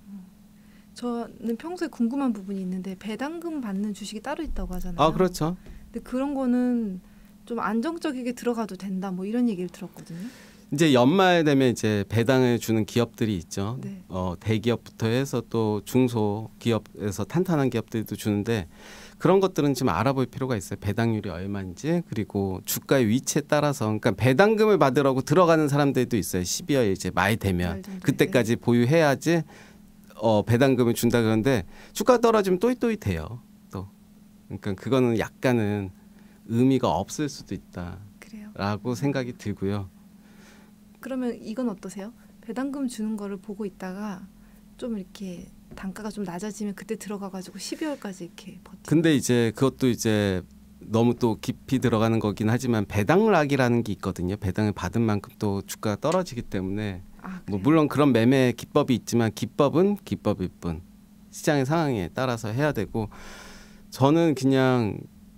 저는 평소에 궁금한 부분이 있는데 배당금 받는 주식이 따로 있다고 하잖아요. 아 그렇죠. 근데 그런 거는 좀 안정적이게 들어가도 된다 뭐 이런 얘기를 들었거든요. 이제 연말 되면 이제 배당을 주는 기업들이 있죠. 네. 대기업부터 해서 또 중소기업에서 탄탄한 기업들도 주는데, 그런 것들은 좀 알아볼 필요가 있어요. 배당률이 얼마인지, 그리고 주가의 위치에 따라서. 그러니까 배당금을 받으라고 들어가는 사람들도 있어요. 12월 이제 말 되면 그때까지 보유해야지 배당금을 준다 그러는데, 주가 떨어지면 또이또이돼요. 또 그러니까 그거는 약간은 의미가 없을 수도 있다라고 그래요. 생각이 들고요. 그러면 이건 어떠세요? 배당금 주는 거를 보고 있다가 좀 이렇게 단가가 좀 낮아지면 그때 들어가가지고 12월까지 이렇게 버티고. 근데 이제 그것도 이제 너무 또 깊이 들어가는 거긴 하지만 배당락이라는 게 있거든요. 배당을 받은 만큼 또 주가가 떨어지기 때문에 뭐 물론 그런 매매 기법이 있지만 기법은 기법일 뿐 시장의 상황에 따라서 해야 되고, 저는 그냥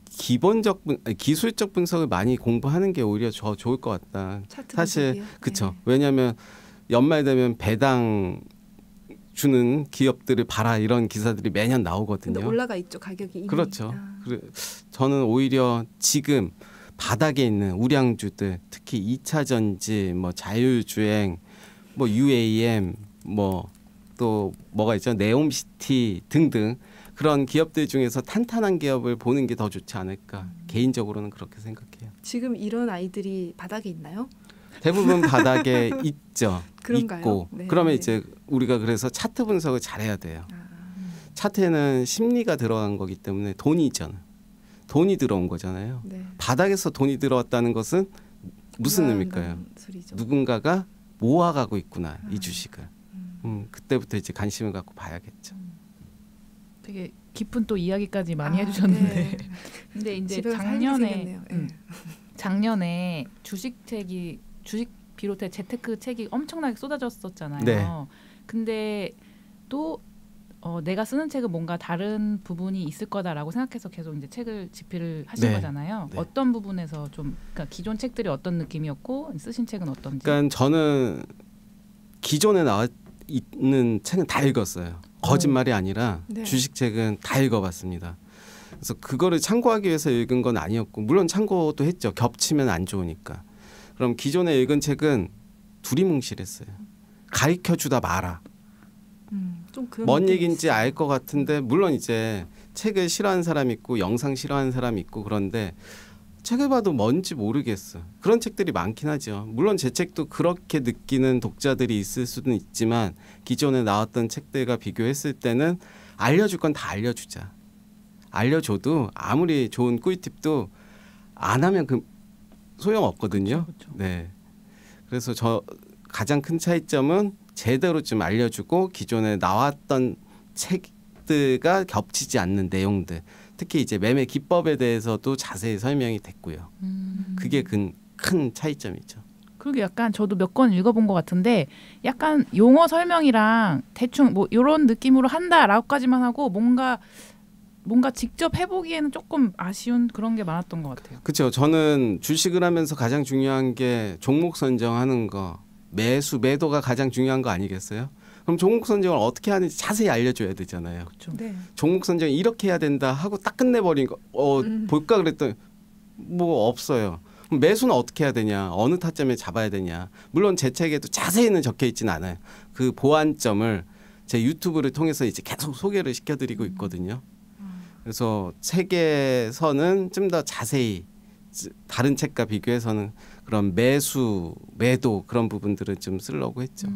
기술적 분석을 많이 공부하는 게 오히려 더 좋을 것 같다. 사실 그렇죠. 네. 왜냐하면 연말 되면 배당 주는 기업들을 봐라 이런 기사들이 매년 나오거든요. 근데 올라가 있죠 가격이. 이미. 그렇죠. 저는 오히려 지금 바닥에 있는 우량주들, 특히 2차 전지, 뭐 자율주행, 뭐 UAM, 뭐 또 뭐가 있죠, 네옴시티 등등 그런 기업들 중에서 탄탄한 기업을 보는 게 더 좋지 않을까. 개인적으로는 그렇게 생각해요. 지금 이런 아이들이 바닥에 있나요? 대부분 바닥에 있죠. 그런가요? 있고 네. 그러면 이제 우리가 그래서 차트 분석을 잘해야 돼요. 차트에는 심리가 들어간 거기 때문에 돈이 있잖아요. 돈이 들어온 거잖아요. 네. 바닥에서 돈이 들어왔다는 것은 무슨 의미일까요? 소리죠. 누군가가 모아가고 있구나 이 주식을. 그때부터 이제 관심을 갖고 봐야겠죠. 되게 깊은 또 이야기까지 많이 아, 해주셨는데. 네. 근데 이제 집에 가서 작년에 네. 작년에 주식 비롯해 재테크 책이 엄청나게 쏟아졌었잖아요. 네. 근데 또 내가 쓰는 책은 뭔가 다른 부분이 있을 거다라고 생각해서 계속 이제 책을 집필을 하신 네. 거잖아요. 네. 어떤 부분에서 좀 그러니까 기존 책들이 어떤 느낌이었고 쓰신 책은 어떤지. 그러니까 저는 기존에 나와 있는 책은 다 읽었어요. 거짓말이 아니라 네. 주식책은 다 읽어봤습니다. 그래서 그거를 참고하기 위해서 읽은 건 아니었고, 물론 참고도 했죠. 겹치면 안 좋으니까. 그럼 기존에 읽은 책은 두리뭉실했어요. 가르쳐주다 마라. 좀 그런 뭔 느낌이 얘기인지 있어요. 알 것 같은데, 물론 이제 책을 싫어하는 사람이 있고 영상 싫어하는 사람이 있고 그런데 책을 봐도 뭔지 모르겠어. 그런 책들이 많긴 하죠. 물론 제 책도 그렇게 느끼는 독자들이 있을 수는 있지만 기존에 나왔던 책들과 비교했을 때는 알려줄 건 다 알려주자. 알려줘도 아무리 좋은 꿀팁도 안 하면 소용없거든요. 그렇죠. 네. 그래서 저 가장 큰 차이점은 제대로 좀 알려주고 기존에 나왔던 책들과 겹치지 않는 내용들, 특히 이제 매매 기법에 대해서도 자세히 설명이 됐고요. 그게 큰 차이점이죠. 그리고 약간 저도 몇 권 읽어본 것 같은데 약간 용어 설명이랑 대충 뭐 이런 느낌으로 한다라고까지만 하고 뭔가 직접 해보기에는 조금 아쉬운 그런 게 많았던 것 같아요. 그렇죠. 저는 주식을 하면서 가장 중요한 게 종목 선정하는 거, 매도가 가장 중요한 거 아니겠어요? 그럼 종목 선정을 어떻게 하는지 자세히 알려줘야 되잖아요. 그렇죠. 네. 종목 선정 이렇게 해야 된다 하고 딱 끝내버린 거 볼까 그랬더니 뭐 없어요. 그럼 매수는 어떻게 해야 되냐, 어느 타점에 잡아야 되냐. 물론 제 책에도 자세히는 적혀 있지는 않아요. 그 보완점을 제 유튜브를 통해서 이제 계속 소개를 시켜드리고 있거든요. 그래서 책에서는 좀 더 자세히 다른 책과 비교해서는 그런 매수, 매도 그런 부분들은 좀 쓰려고 했죠.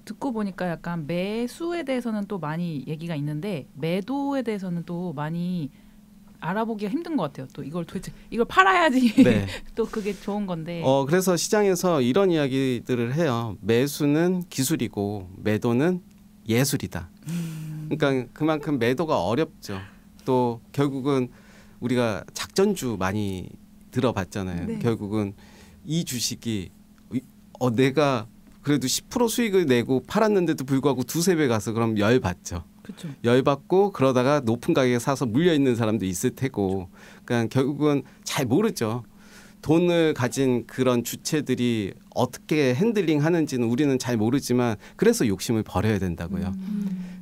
듣고 보니까 약간 매수에 대해서는 또 많이 얘기가 있는데 매도에 대해서는 또 많이 알아보기가 힘든 것 같아요. 또 이걸 도대체 이걸 팔아야지 네. 또 그게 좋은 건데. 그래서 시장에서 이런 이야기들을 해요. 매수는 기술이고 매도는 예술이다. 그러니까 그만큼 매도가 어렵죠. 또 결국은 우리가 작전주 많이 들어봤잖아요. 네. 결국은 이 주식이 내가 그래도 10% 수익을 내고 팔았는데도 불구하고 두세 배 가서 그럼 열받죠. 그렇죠. 열받고 그러다가 높은 가격에 사서 물려 있는 사람도 있을 테고, 그러니까 결국은 잘 모르죠. 돈을 가진 그런 주체들이 어떻게 핸들링 하는지는 우리는 잘 모르지만 그래서 욕심을 버려야 된다고요.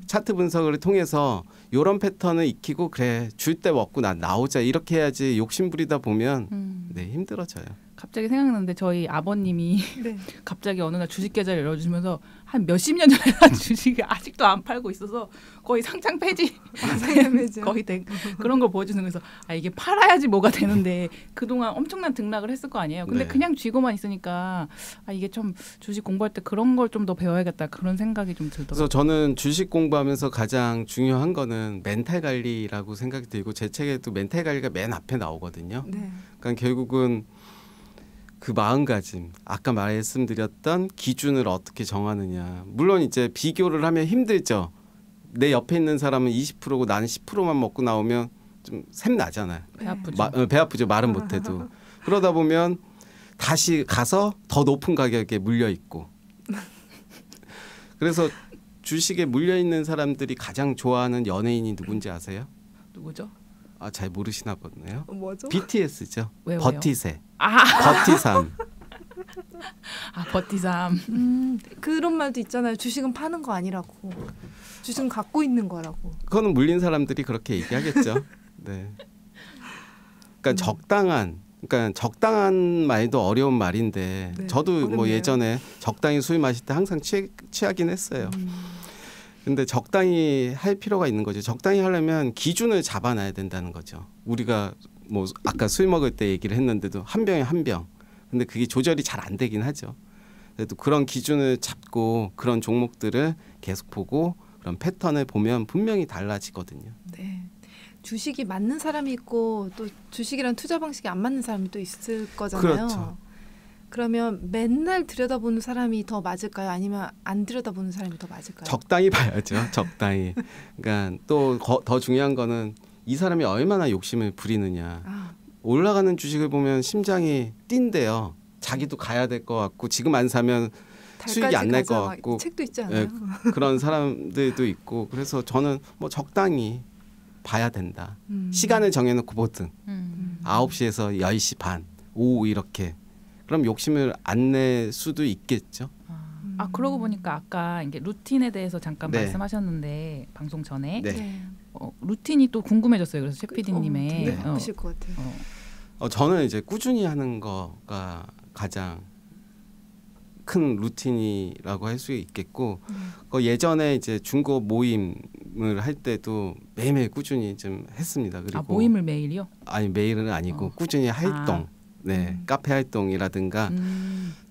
차트 분석을 통해서 이런 패턴을 익히고 그래 줄 때 먹고 나오자 이렇게 해야지 욕심 부리다 보면 네, 힘들어져요. 갑자기 생각났는데 저희 아버님이 네. 갑자기 어느 날 주식 계좌를 열어주면서 한 몇십 년 전에 산 주식을 아직도 안 팔고 있어서 거의 상장 폐지 상장폐지요? 거의 된 그런 걸 보여주는 거에서 이게 팔아야지 뭐가 되는데 그동안 엄청난 등락을 했을 거 아니에요. 근데 네. 그냥 쥐고만 있으니까 이게 좀 주식 공부할 때 그런 걸 좀 더 배워야겠다 그런 생각이 좀 들더라고요. 그래서 저는 주식 공부하면서 가장 중요한 거는 멘탈 관리라고 생각이 들고 제 책에도 멘탈 관리가 맨 앞에 나오거든요. 네. 그러니까 결국은 그 마음가짐, 아까 말씀드렸던 기준을 어떻게 정하느냐. 물론 이제 비교를 하면 힘들죠. 내 옆에 있는 사람은 20%고 나는 10%만 먹고 나오면 좀 샘 나잖아요. 배 아프죠. 배 아프죠. 말은 못해도. 그러다 보면 다시 가서 더 높은 가격에 물려 있고. 그래서 주식에 물려 있는 사람들이 가장 좋아하는 연예인이 누군지 아세요? 누구죠? 잘 모르시나 보네요. 뭐죠? BTS죠. 왜요? 버티세. 아 버티삼. 버티삼. 그런 말도 있잖아요. 주식은 파는 거 아니라고. 주식은 갖고 있는 거라고. 그거는 물린 사람들이 그렇게 얘기하겠죠. 네. 그러니까 적당한 말도 어려운 말인데 네, 저도 뭐 어렵네요. 예전에 적당히 술 마실 때 항상 취하긴 했어요. 근데 적당히 할 필요가 있는 거죠. 적당히 하려면 기준을 잡아놔야 된다는 거죠. 우리가 뭐 아까 술 먹을 때 얘기를 했는데도 한 병에 한 병. 근데 그게 조절이 잘 안 되긴 하죠. 그래도 그런 기준을 잡고 그런 종목들을 계속 보고 그런 패턴을 보면 분명히 달라지거든요. 네. 주식이 맞는 사람이 있고 또 주식이란 투자 방식이 안 맞는 사람이 또 있을 거잖아요. 그렇죠. 그러면 맨날 들여다보는 사람이 더 맞을까요? 아니면 안 들여다보는 사람이 더 맞을까요? 적당히 봐야죠. 적당히. 그러니까 또 더 중요한 거는 이 사람이 얼마나 욕심을 부리느냐. 올라가는 주식을 보면 심장이 뛴대요. 자기도 가야 될 것 같고 지금 안 사면 수익이 안 날 것 같고 책도 있지 않아요? 그런 사람들도 있고 그래서 저는 뭐 적당히 봐야 된다. 시간을 정해놓고 보든 9시에서 10시 반, 오후 이렇게 그럼 욕심을 안 낼 수도 있겠죠. 그러고 보니까 아까 이게 루틴에 대해서 잠깐 네. 말씀하셨는데 방송 전에 네. 루틴이 또 궁금해졌어요. 그래서 최 PD님의 되게 바쁘실 것 같아요. 저는 이제 꾸준히 하는 거가 가장 큰 루틴이라고 할 수 있겠고 예전에 이제 중고 모임을 할 때도 매일매일 꾸준히 좀 했습니다. 그리고 모임을 매일이요? 아니 매일은 아니고 꾸준히 활동, 네 카페 활동이라든가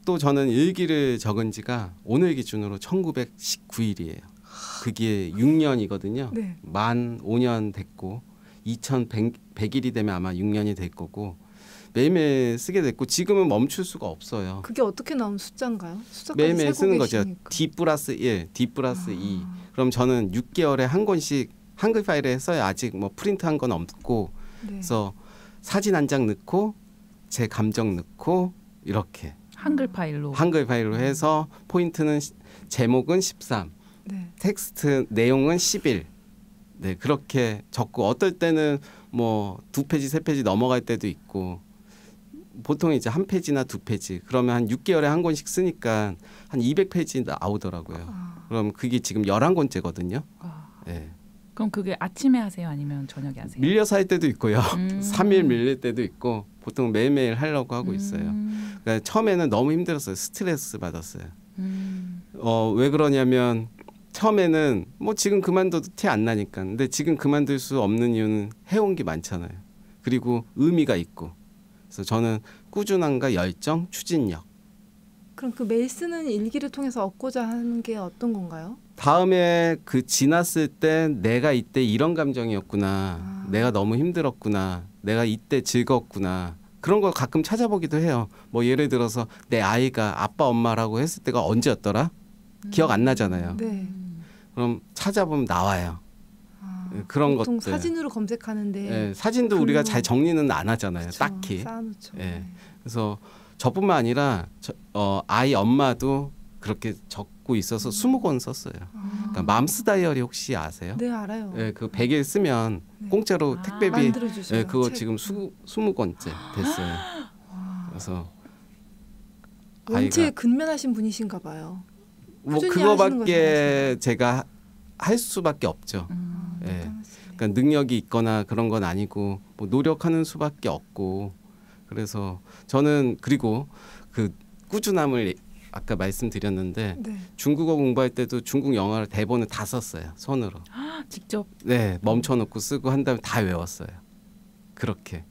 또 저는 일기를 적은 지가 오늘 기준으로 1919일이에요. 그게 6년이거든요. 네. 만 5년 됐고 2100일이 되면 아마 6년이 될 거고 매일매일 쓰게 됐고 지금은 멈출 수가 없어요. 그게 어떻게 나온 숫자인가요? 숫자까지 매일매일 세고 쓰는 거죠. 계시니까. D+1, D+2. 그럼 저는 6개월에 한 권씩 한글 파일에 써요. 아직 뭐 프린트한 건 없고 네. 그래서 사진 한 장 넣고 제 감정 넣고 이렇게 한글 파일로. 한글 파일로 해서 포인트는 제목은 13, 네. 텍스트 내용은 11. 네 그렇게 적고 어떨 때는 뭐 2페이지 3페이지 넘어갈 때도 있고 보통 이제 한 페이지나 두 페이지 그러면 한 6개월에 한 권씩 쓰니까 한 200페이지 나오더라고요. 그럼 그게 지금 11권째거든요. 네. 그럼 그게 아침에 하세요? 아니면 저녁에 하세요? 밀려서 할 때도 있고요. 3일 밀릴 때도 있고 보통 매일매일 하려고 하고 있어요. 그러니까 처음에는 너무 힘들었어요. 스트레스 받았어요. 왜 그러냐면 처음에는 뭐 지금 그만둬도 티 안 나니까. 근데 지금 그만둘 수 없는 이유는 해온 게 많잖아요. 그리고 의미가 있고. 그래서 저는 꾸준함과 열정, 추진력. 그럼 그 매일 쓰는 일기를 통해서 얻고자 하는 게 어떤 건가요? 다음에 그 지났을 때 내가 이때 이런 감정이었구나. 내가 너무 힘들었구나. 내가 이때 즐거웠구나. 그런 걸 가끔 찾아보기도 해요. 뭐 예를 들어서 내 아이가 아빠 엄마라고 했을 때가 언제였더라? 기억 안 나잖아요. 네. 그럼 찾아보면 나와요. 그런 보통 것들. 사진으로 검색하는데 네, 사진도 우리가 잘 정리는 안 하잖아요. 그쵸, 딱히. 쌓아놓죠. 네. 그래서 저뿐만 아니라 아이 엄마도 그렇게 적고 있어서 20권 썼어요. 그러니까 맘스 다이어리 혹시 아세요? 네, 알아요. 네, 그 100일 쓰면 공짜로 택배비 만들어주셔요. 그거 책. 지금 20권째 됐어요. 그래서 원체 아이가 근면하신 분이신가 봐요. 뭐 꾸준히 그거밖에 제가 할 수밖에 없죠. 예. 대단하시네. 그러니까 능력이 있거나 그런 건 아니고 뭐 노력하는 수밖에 없고 그래서 저는 그리고 그 꾸준함을 아까 말씀드렸는데 네. 중국어 공부할 때도 중국 영어를 대본을 다 썼어요. 손으로. 직접 네, 멈춰놓고 쓰고 한 다음에 다 외웠어요. 그렇게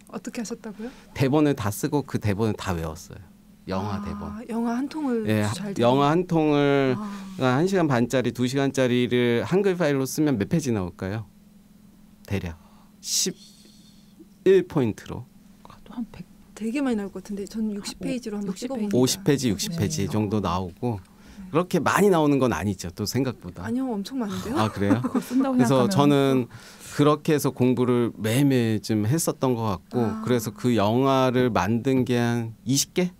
어떻게 하셨다고요? 대본을 다 쓰고 그 대본을 다 외웠어요. 영화 대본. 영화 한 통을 예, 잘 영화 한 통을 아. 1시간 반짜리 2시간짜리를 한글 파일로 쓰면 몇 페이지 나올까요? 대략 11포인트로 한 100. 되게 많이 나올 것 같은데 전 60페이지로 한번 60 찍어봅니다. 50페이지 60페이지 정도 나오고 그렇게 많이 나오는 건 아니죠. 또 생각보다. 아니요, 엄청 많은데요. 아 그래요? 그거 쓴다고 그래서 생각하면 저는 그렇게 해서 공부를 매일매일 좀 했었던 것 같고 그래서 그 영화를 만든 게 한 20개?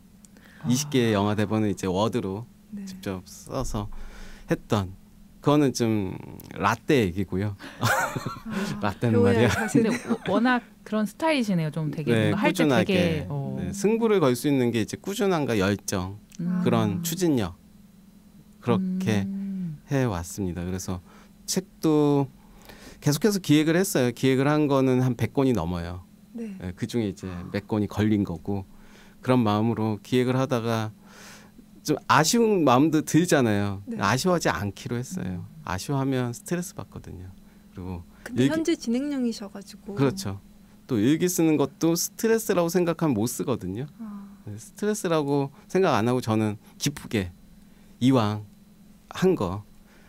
20개의 영화 대본을 이제 워드로 네. 직접 써서 했던 그거는 좀 라떼 얘기고요. 라떼는 배워야 말이야. 자세히. 근데 워낙 그런 스타일이시네요. 좀 되게 네, 뭔가 할 때 꾸준하게 되게 네, 승부를 걸 수 있는 게 이제 꾸준함과 열정 그런 추진력 그렇게 해왔습니다. 그래서 책도 계속해서 기획을 했어요. 기획을 한 거는 한 100권이 넘어요. 네. 네, 그중에 이제 몇 권이 걸린 거고 그런 마음으로 기획을 하다가 좀 아쉬운 마음도 들잖아요. 네. 아쉬워하지 않기로 했어요. 아쉬워하면 스트레스 받거든요. 그리고 근데 현재 진행형이셔가지고. 그렇죠. 또 일기 쓰는 것도 스트레스라고 생각하면 못 쓰거든요. 네, 스트레스라고 생각 안 하고 저는 기쁘게 이왕 한 거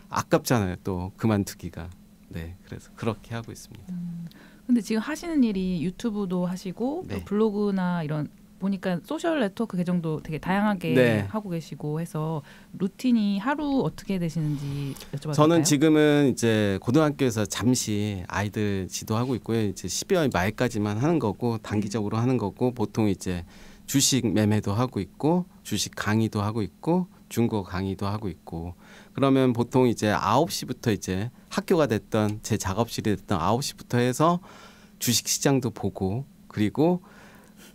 아깝잖아요. 또 그만두기가. 네, 그래서 그렇게 하고 있습니다. 근데 지금 하시는 일이 유튜브도 하시고 네. 또 블로그나 이런 보니까 소셜 네트워크 계정도 되게 다양하게 네. 하고 계시고 해서 루틴이 하루 어떻게 되시는지 여쭤봐도 저는 될까요? 지금은 이제 고등학교에서 잠시 아이들 지도하고 있고요. 이제 12월 말까지만 하는 거고 단기적으로 하는 거고 보통 이제 주식 매매도 하고 있고 주식 강의도 하고 있고 중국어 강의도 하고 있고 그러면 보통 이제 9시부터 이제 학교가 됐던 제 작업실이 됐던 9시부터 해서 주식 시장도 보고 그리고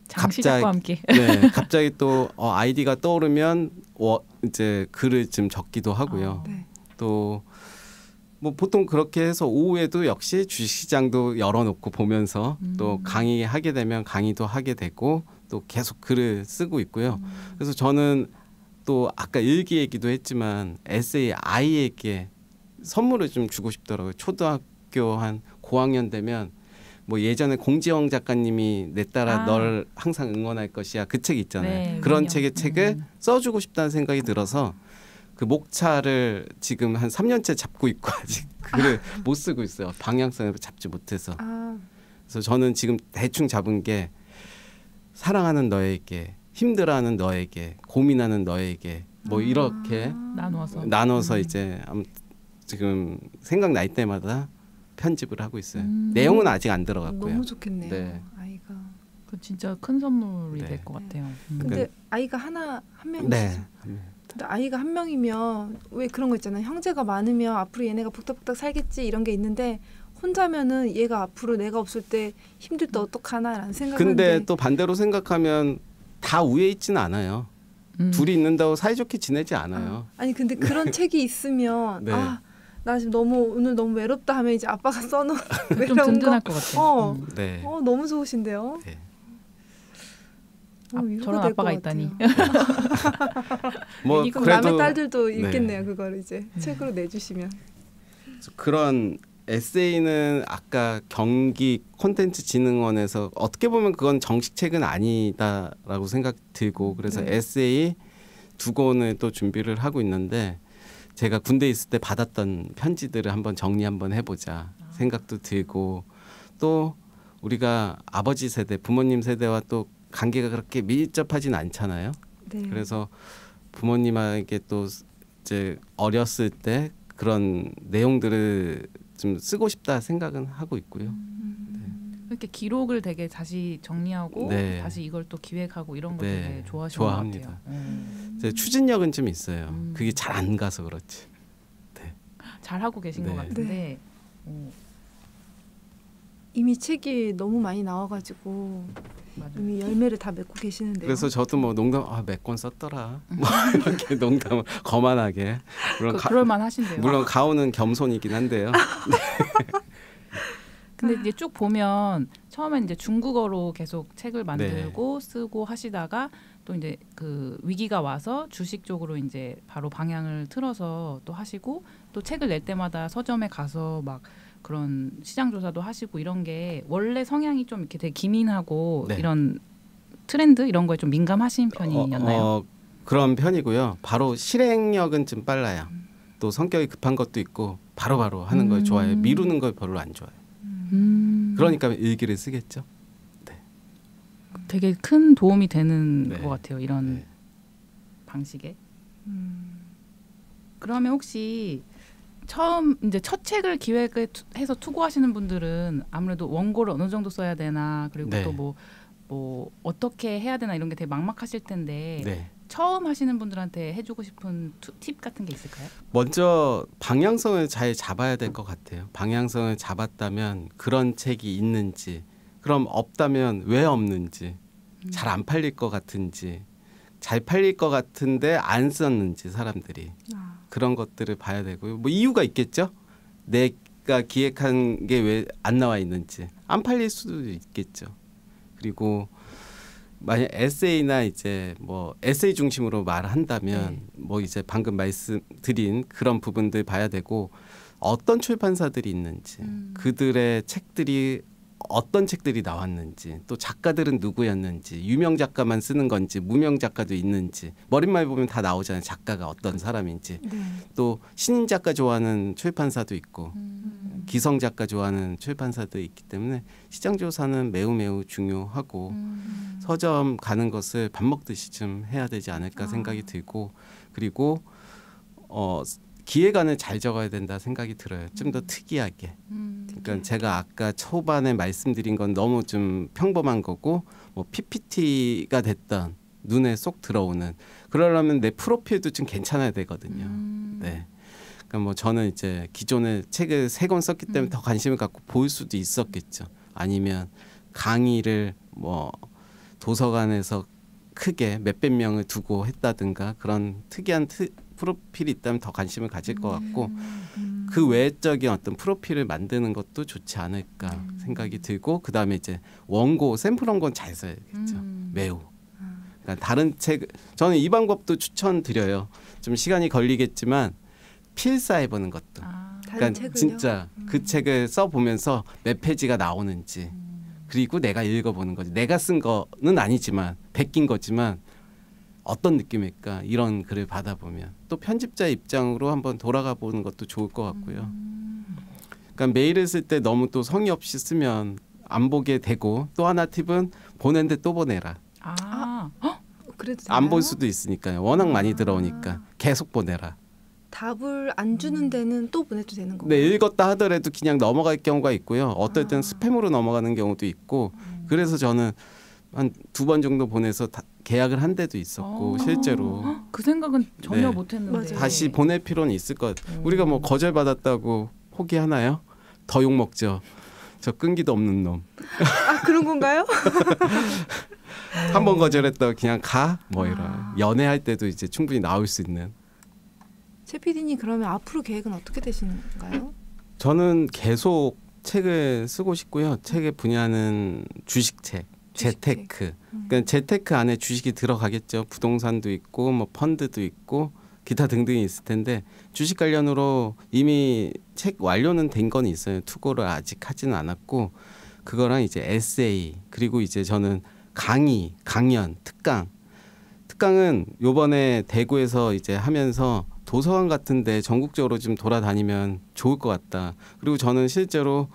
장시작과 함께 네, 갑자기 또 아이디가 떠오르면 이제 글을 좀 적기도 하고요. 네. 또 뭐 보통 그렇게 해서 오후에도 역시 주식시장도 열어놓고 보면서 또 강의하게 되면 강의도 하게 되고 또 계속 글을 쓰고 있고요. 그래서 저는 또 아까 일기 얘기도 했지만 에세이 아이에게 선물을 좀 주고 싶더라고요. 초등학교 한 고학년 되면 뭐 예전에 공지영 작가님이 내 딸아 널 항상 응원할 것이야 그 책 있잖아요. 네, 그런 응원요. 책을 써주고 싶다는 생각이 들어서 그 목차를 지금 한 3년째 잡고 있고 아직 글을 못 쓰고 있어요. 방향성을 잡지 못해서. 그래서 저는 지금 대충 잡은 게 사랑하는 너에게 힘들어하는 너에게 고민하는 너에게 뭐 이렇게 나눠서 이제 지금 생각날 때마다 편집을 하고 있어요. 내용은 아직 안 들어갔고요. 너무 좋겠네요. 네. 아이가. 그 진짜 큰 선물이 네. 될 것 같아요. 근데 아이가 한 명이시죠? 네. 근데 아이가 한 명이면 왜 그런 거 있잖아요. 형제가 많으면 앞으로 얘네가 복닥복닥 살겠지 이런 게 있는데 혼자면은 얘가 앞으로 내가 없을 때 힘들 때 어떡하나라는 근데 생각하는데 또 반대로 생각하면 다 우에 있지는 않아요. 둘이 있는다고 사이좋게 지내지 않아요. 아니 근데 그런 책이 있으면 네. 나 지금 오늘 너무 외롭다 하면 이제 아빠가 써놓은 좀 외로운 든든할 거. 것 같아요. 네. 너무 좋으신데요. 네. 위로가 저런 될 아빠가 것 있다니. 같아요. 뭐 이거 그럼 남의 그래도 딸들도 네. 읽겠네요. 그걸 이제 책으로 내주시면. 그런 에세이는 아까 경기 콘텐츠진흥원에서 어떻게 보면 그건 정식 책은 아니다라고 생각 들고 그래서 네. 에세이 2권을 또 준비를 하고 있는데 제가 군대 있을 때 받았던 편지들을 한번 정리 한번 해보자 생각도 들고 또 우리가 아버지 세대 부모님 세대와 또 관계가 그렇게 밀접하진 않잖아요. 네. 그래서 부모님에게 또 이제 어렸을 때 그런 내용들을 좀 쓰고 싶다 생각은 하고 있고요. 이렇게 기록을 되게 다시 정리하고 네. 다시 이걸 또 기획하고 이런 걸 네. 되게 좋아하시는 좋아합니다. 것 같아요. 이제 추진력은 좀 있어요. 그게 잘 안 가서 그렇지. 잘 하고 계신 것 네. 같은데 이미 책이 너무 많이 나와가지고 맞아요. 이미 열매를 다 맺고 계시는데요. 그래서 저도 뭐 농담 몇 권 썼더라. 뭐 이렇게 농담을 거만하게. 그럴만 하신데요. 물론 가오는 겸손이긴 한데요. 근데 이제 쭉 보면 처음엔 이제 중국어로 계속 책을 만들고 쓰고 하시다가 또 이제 그 위기가 와서 주식 쪽으로 이제 바로 방향을 틀어서 또 하시고 또 책을 낼 때마다 서점에 가서 막 그런 시장 조사도 하시고 이런 게 원래 성향이 좀 이렇게 되게 기민하고 네. 이런 트렌드 이런 거에 좀 민감하신 편이었나요? 그런 편이고요. 바로 실행력은 좀 빨라요. 또 성격이 급한 것도 있고 바로바로 하는 걸 좋아해요. 미루는 걸 별로 안 좋아해요. 그러니까 일기를 쓰겠죠. 되게 큰 도움이 되는 네. 것 같아요. 이런 네. 방식에. 그러면 혹시 처음 이제 첫 책을 기획해서 투고하시는 분들은 아무래도 원고를 어느 정도 써야 되나 그리고 네. 또 뭐 어떻게 해야 되나 이런 게 되게 막막하실 텐데 네. 처음 하시는 분들한테 해주고 싶은 팁 같은 게 있을까요? 먼저 방향성을 잘 잡아야 될 것 같아요. 방향성을 잡았다면 그런 책이 있는지, 그럼 없다면 왜 없는지, 잘 안 팔릴 것 같은지, 잘 팔릴 것 같은데 안 썼는지 사람들이 그런 것들을 봐야 되고요. 뭐 이유가 있겠죠. 내가 기획한 게 왜 안 나와 있는지 안 팔릴 수도 있겠죠. 그리고 만약 에세이나 이제 뭐 에세이 중심으로 말을 한다면 뭐 이제 방금 말씀드린 그런 부분들 봐야 되고 어떤 출판사들이 있는지 그들의 책들이 어떤 책들이 나왔는지 또 작가들은 누구였는지 유명 작가만 쓰는 건지 무명 작가도 있는지 머릿말 보면 다 나오잖아요. 작가가 어떤 사람인지 또 신인 작가 좋아하는 출판사도 있고 기성 작가 좋아하는 출판사도 있기 때문에 시장 조사는 매우 중요하고 서점 가는 것을 밥 먹듯이 좀 해야 되지 않을까 생각이 들고 그리고 기획안을 잘 적어야 된다 생각이 들어요. 좀 더 특이하게. 그러니까 제가 아까 초반에 말씀드린 건 너무 좀 평범한 거고 뭐 PPT가 됐던 눈에 쏙 들어오는 그러려면 내 프로필도 좀 괜찮아야 되거든요. 네. 그러니까 뭐 저는 이제 기존에 책을 3권 썼기 때문에 더 관심을 갖고 볼 수도 있었겠죠. 아니면 강의를 뭐 도서관에서 크게 몇백 명을 두고 했다든가 그런 특이한 프로필이 있다면 더 관심을 가질 것 같고 그 외적인 어떤 프로필을 만드는 것도 좋지 않을까 생각이 들고 그다음에 이제 원고 샘플 원고는 잘 써야겠죠. 매우. 그러니까 다른 책 저는 이 방법도 추천드려요. 좀 시간이 걸리겠지만 필사해보는 것도. 그러니까 진짜 그 책을 써보면서 몇 페이지가 나오는지 그리고 내가 읽어보는 거지. 내가 쓴 거는 아니지만 베낀 거지만 어떤 느낌일까 이런 글을 받아보면 또 편집자 입장으로 한번 돌아가 보는 것도 좋을 것 같고요. 그러니까 메일을 쓸 때 너무 또 성의 없이 쓰면 안 보게 되고 또 하나 팁은 보낸데 또 보내라. 안 볼 수도 있으니까요. 워낙 많이 들어오니까 계속 보내라. 답을 안 주는 데는 또 보내도 되는 거예요? 네, 읽었다 하더라도 그냥 넘어갈 경우가 있고요. 어떨 때는 스팸으로 넘어가는 경우도 있고 그래서 저는 한 2번 정도 보내서 계약을 한 데도 있었고 실제로 그 생각은 전혀 네. 못했는데 맞아요. 다시 보낼 필요는 있을 것 같아요. 우리가 뭐 거절받았다고 포기하나요? 더 욕 먹죠. 저 끈기도 없는 놈. 아 그런 건가요? 한 번 거절했다 그냥 가? 뭐 이런. 아. 연애할 때도 이제 충분히 나올 수 있는. 최 PD님 그러면 앞으로 계획은 어떻게 되시는가요? 저는 계속 책을 쓰고 싶고요. 책의 분야는 주식책, 주식책. 재테크. 그러니까 재테크 안에 주식이 들어가겠죠. 부동산도 있고 뭐 펀드도 있고 기타 등등이 있을 텐데 주식 관련으로 이미 책 완료는 된 건 있어요. 투고를 아직 하지는 않았고 그거랑 이제 에세이 그리고 이제 저는 강의, 강연, 특강은 요번에 대구에서 이제 하면서 도서관 같은데 전국적으로 좀 돌아다니면 좋을 것 같다. 그리고 저는 실제로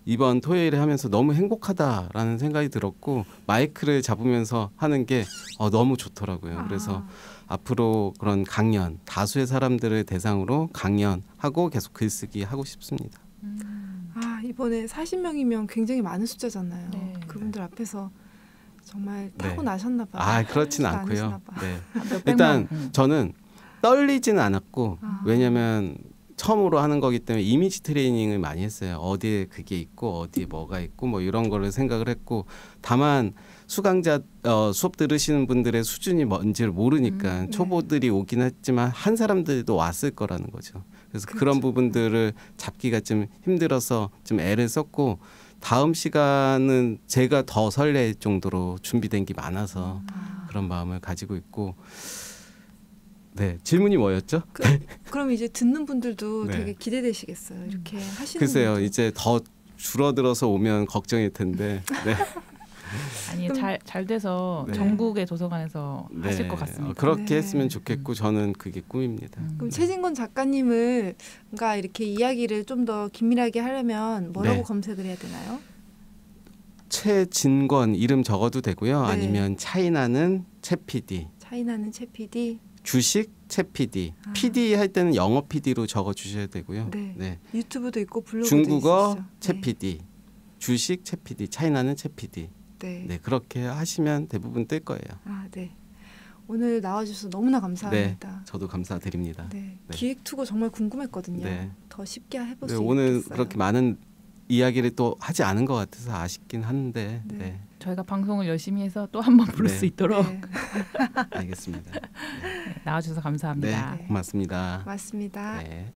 이번 토요일에 하면서 너무 행복하다라는 생각이 들었고 마이크를 잡으면서 하는 게 너무 좋더라고요. 그래서 앞으로 그런 강연, 다수의 사람들을 대상으로 강연하고 계속 글쓰기 하고 싶습니다. 아 이번에 40명이면 굉장히 많은 숫자잖아요. 네. 그분들 앞에서 정말 네. 타고 나셨나 봐요. 아 그렇진 타고 않고요. 나셨나 봐. 네. 몇백만. 일단 저는 떨리지는 않았고 아. 왜냐하면 처음으로 하는 거기 때문에 이미지 트레이닝을 많이 했어요. 어디에 그게 있고 어디에 뭐가 있고 뭐 이런 거를 생각을 했고 다만 수강자 수업 들으시는 분들의 수준이 뭔지를 모르니까 네. 초보들이 오긴 했지만 한 사람들도 왔을 거라는 거죠. 그래서 그렇죠. 그런 부분들을 잡기가 좀 힘들어서 좀 애를 썼고 다음 시간은 제가 더 설렐 정도로 준비된 게 많아서 그런 마음을 가지고 있고 네 질문이 뭐였죠? 그럼 이제 듣는 분들도 네. 되게 기대되시겠어요. 이렇게 하시는 글쎄요 분들. 이제 더 줄어들어서 오면 걱정일 텐데 네. 아니 그럼- 잘 돼서 네. 전국의 도서관에서 하실 것 같습니다. 그렇게 네. 했으면 좋겠고 저는 그게 꿈입니다. 그럼 최진건 작가님을 뭔가 이렇게 이야기를 좀 더 긴밀하게 하려면 뭐라고 네. 검색을 해야 되나요? 최진권 이름 적어도 되고요. 네. 아니면 차이나는 최 PD, 차이나는 최 PD 주식 최 PD, 아. PD 할 때는 영어 PD로 적어 주셔야 되고요. 네. 유튜브도 있고 블로그도 중국어 있으시죠? 최 네. PD, 주식 최 PD, 차이나는 최 PD. 네. 네 그렇게 하시면 대부분 뜰 거예요. 아, 네. 오늘 나와주셔서 너무나 감사합니다. 저도 감사드립니다. 네. 네. 기획 투고 정말 궁금했거든요. 네. 더 쉽게 해볼 네, 수 오늘 있겠어요. 그렇게 많은 이야기를 또 하지 않은 것 같아서 아쉽긴 한데 네. 네, 저희가 방송을 열심히 해서 또 한 번 부를 네. 수 있도록 네. 알겠습니다. 나와주셔서 감사합니다. 네, 고맙습니다. 고맙습니다. 네.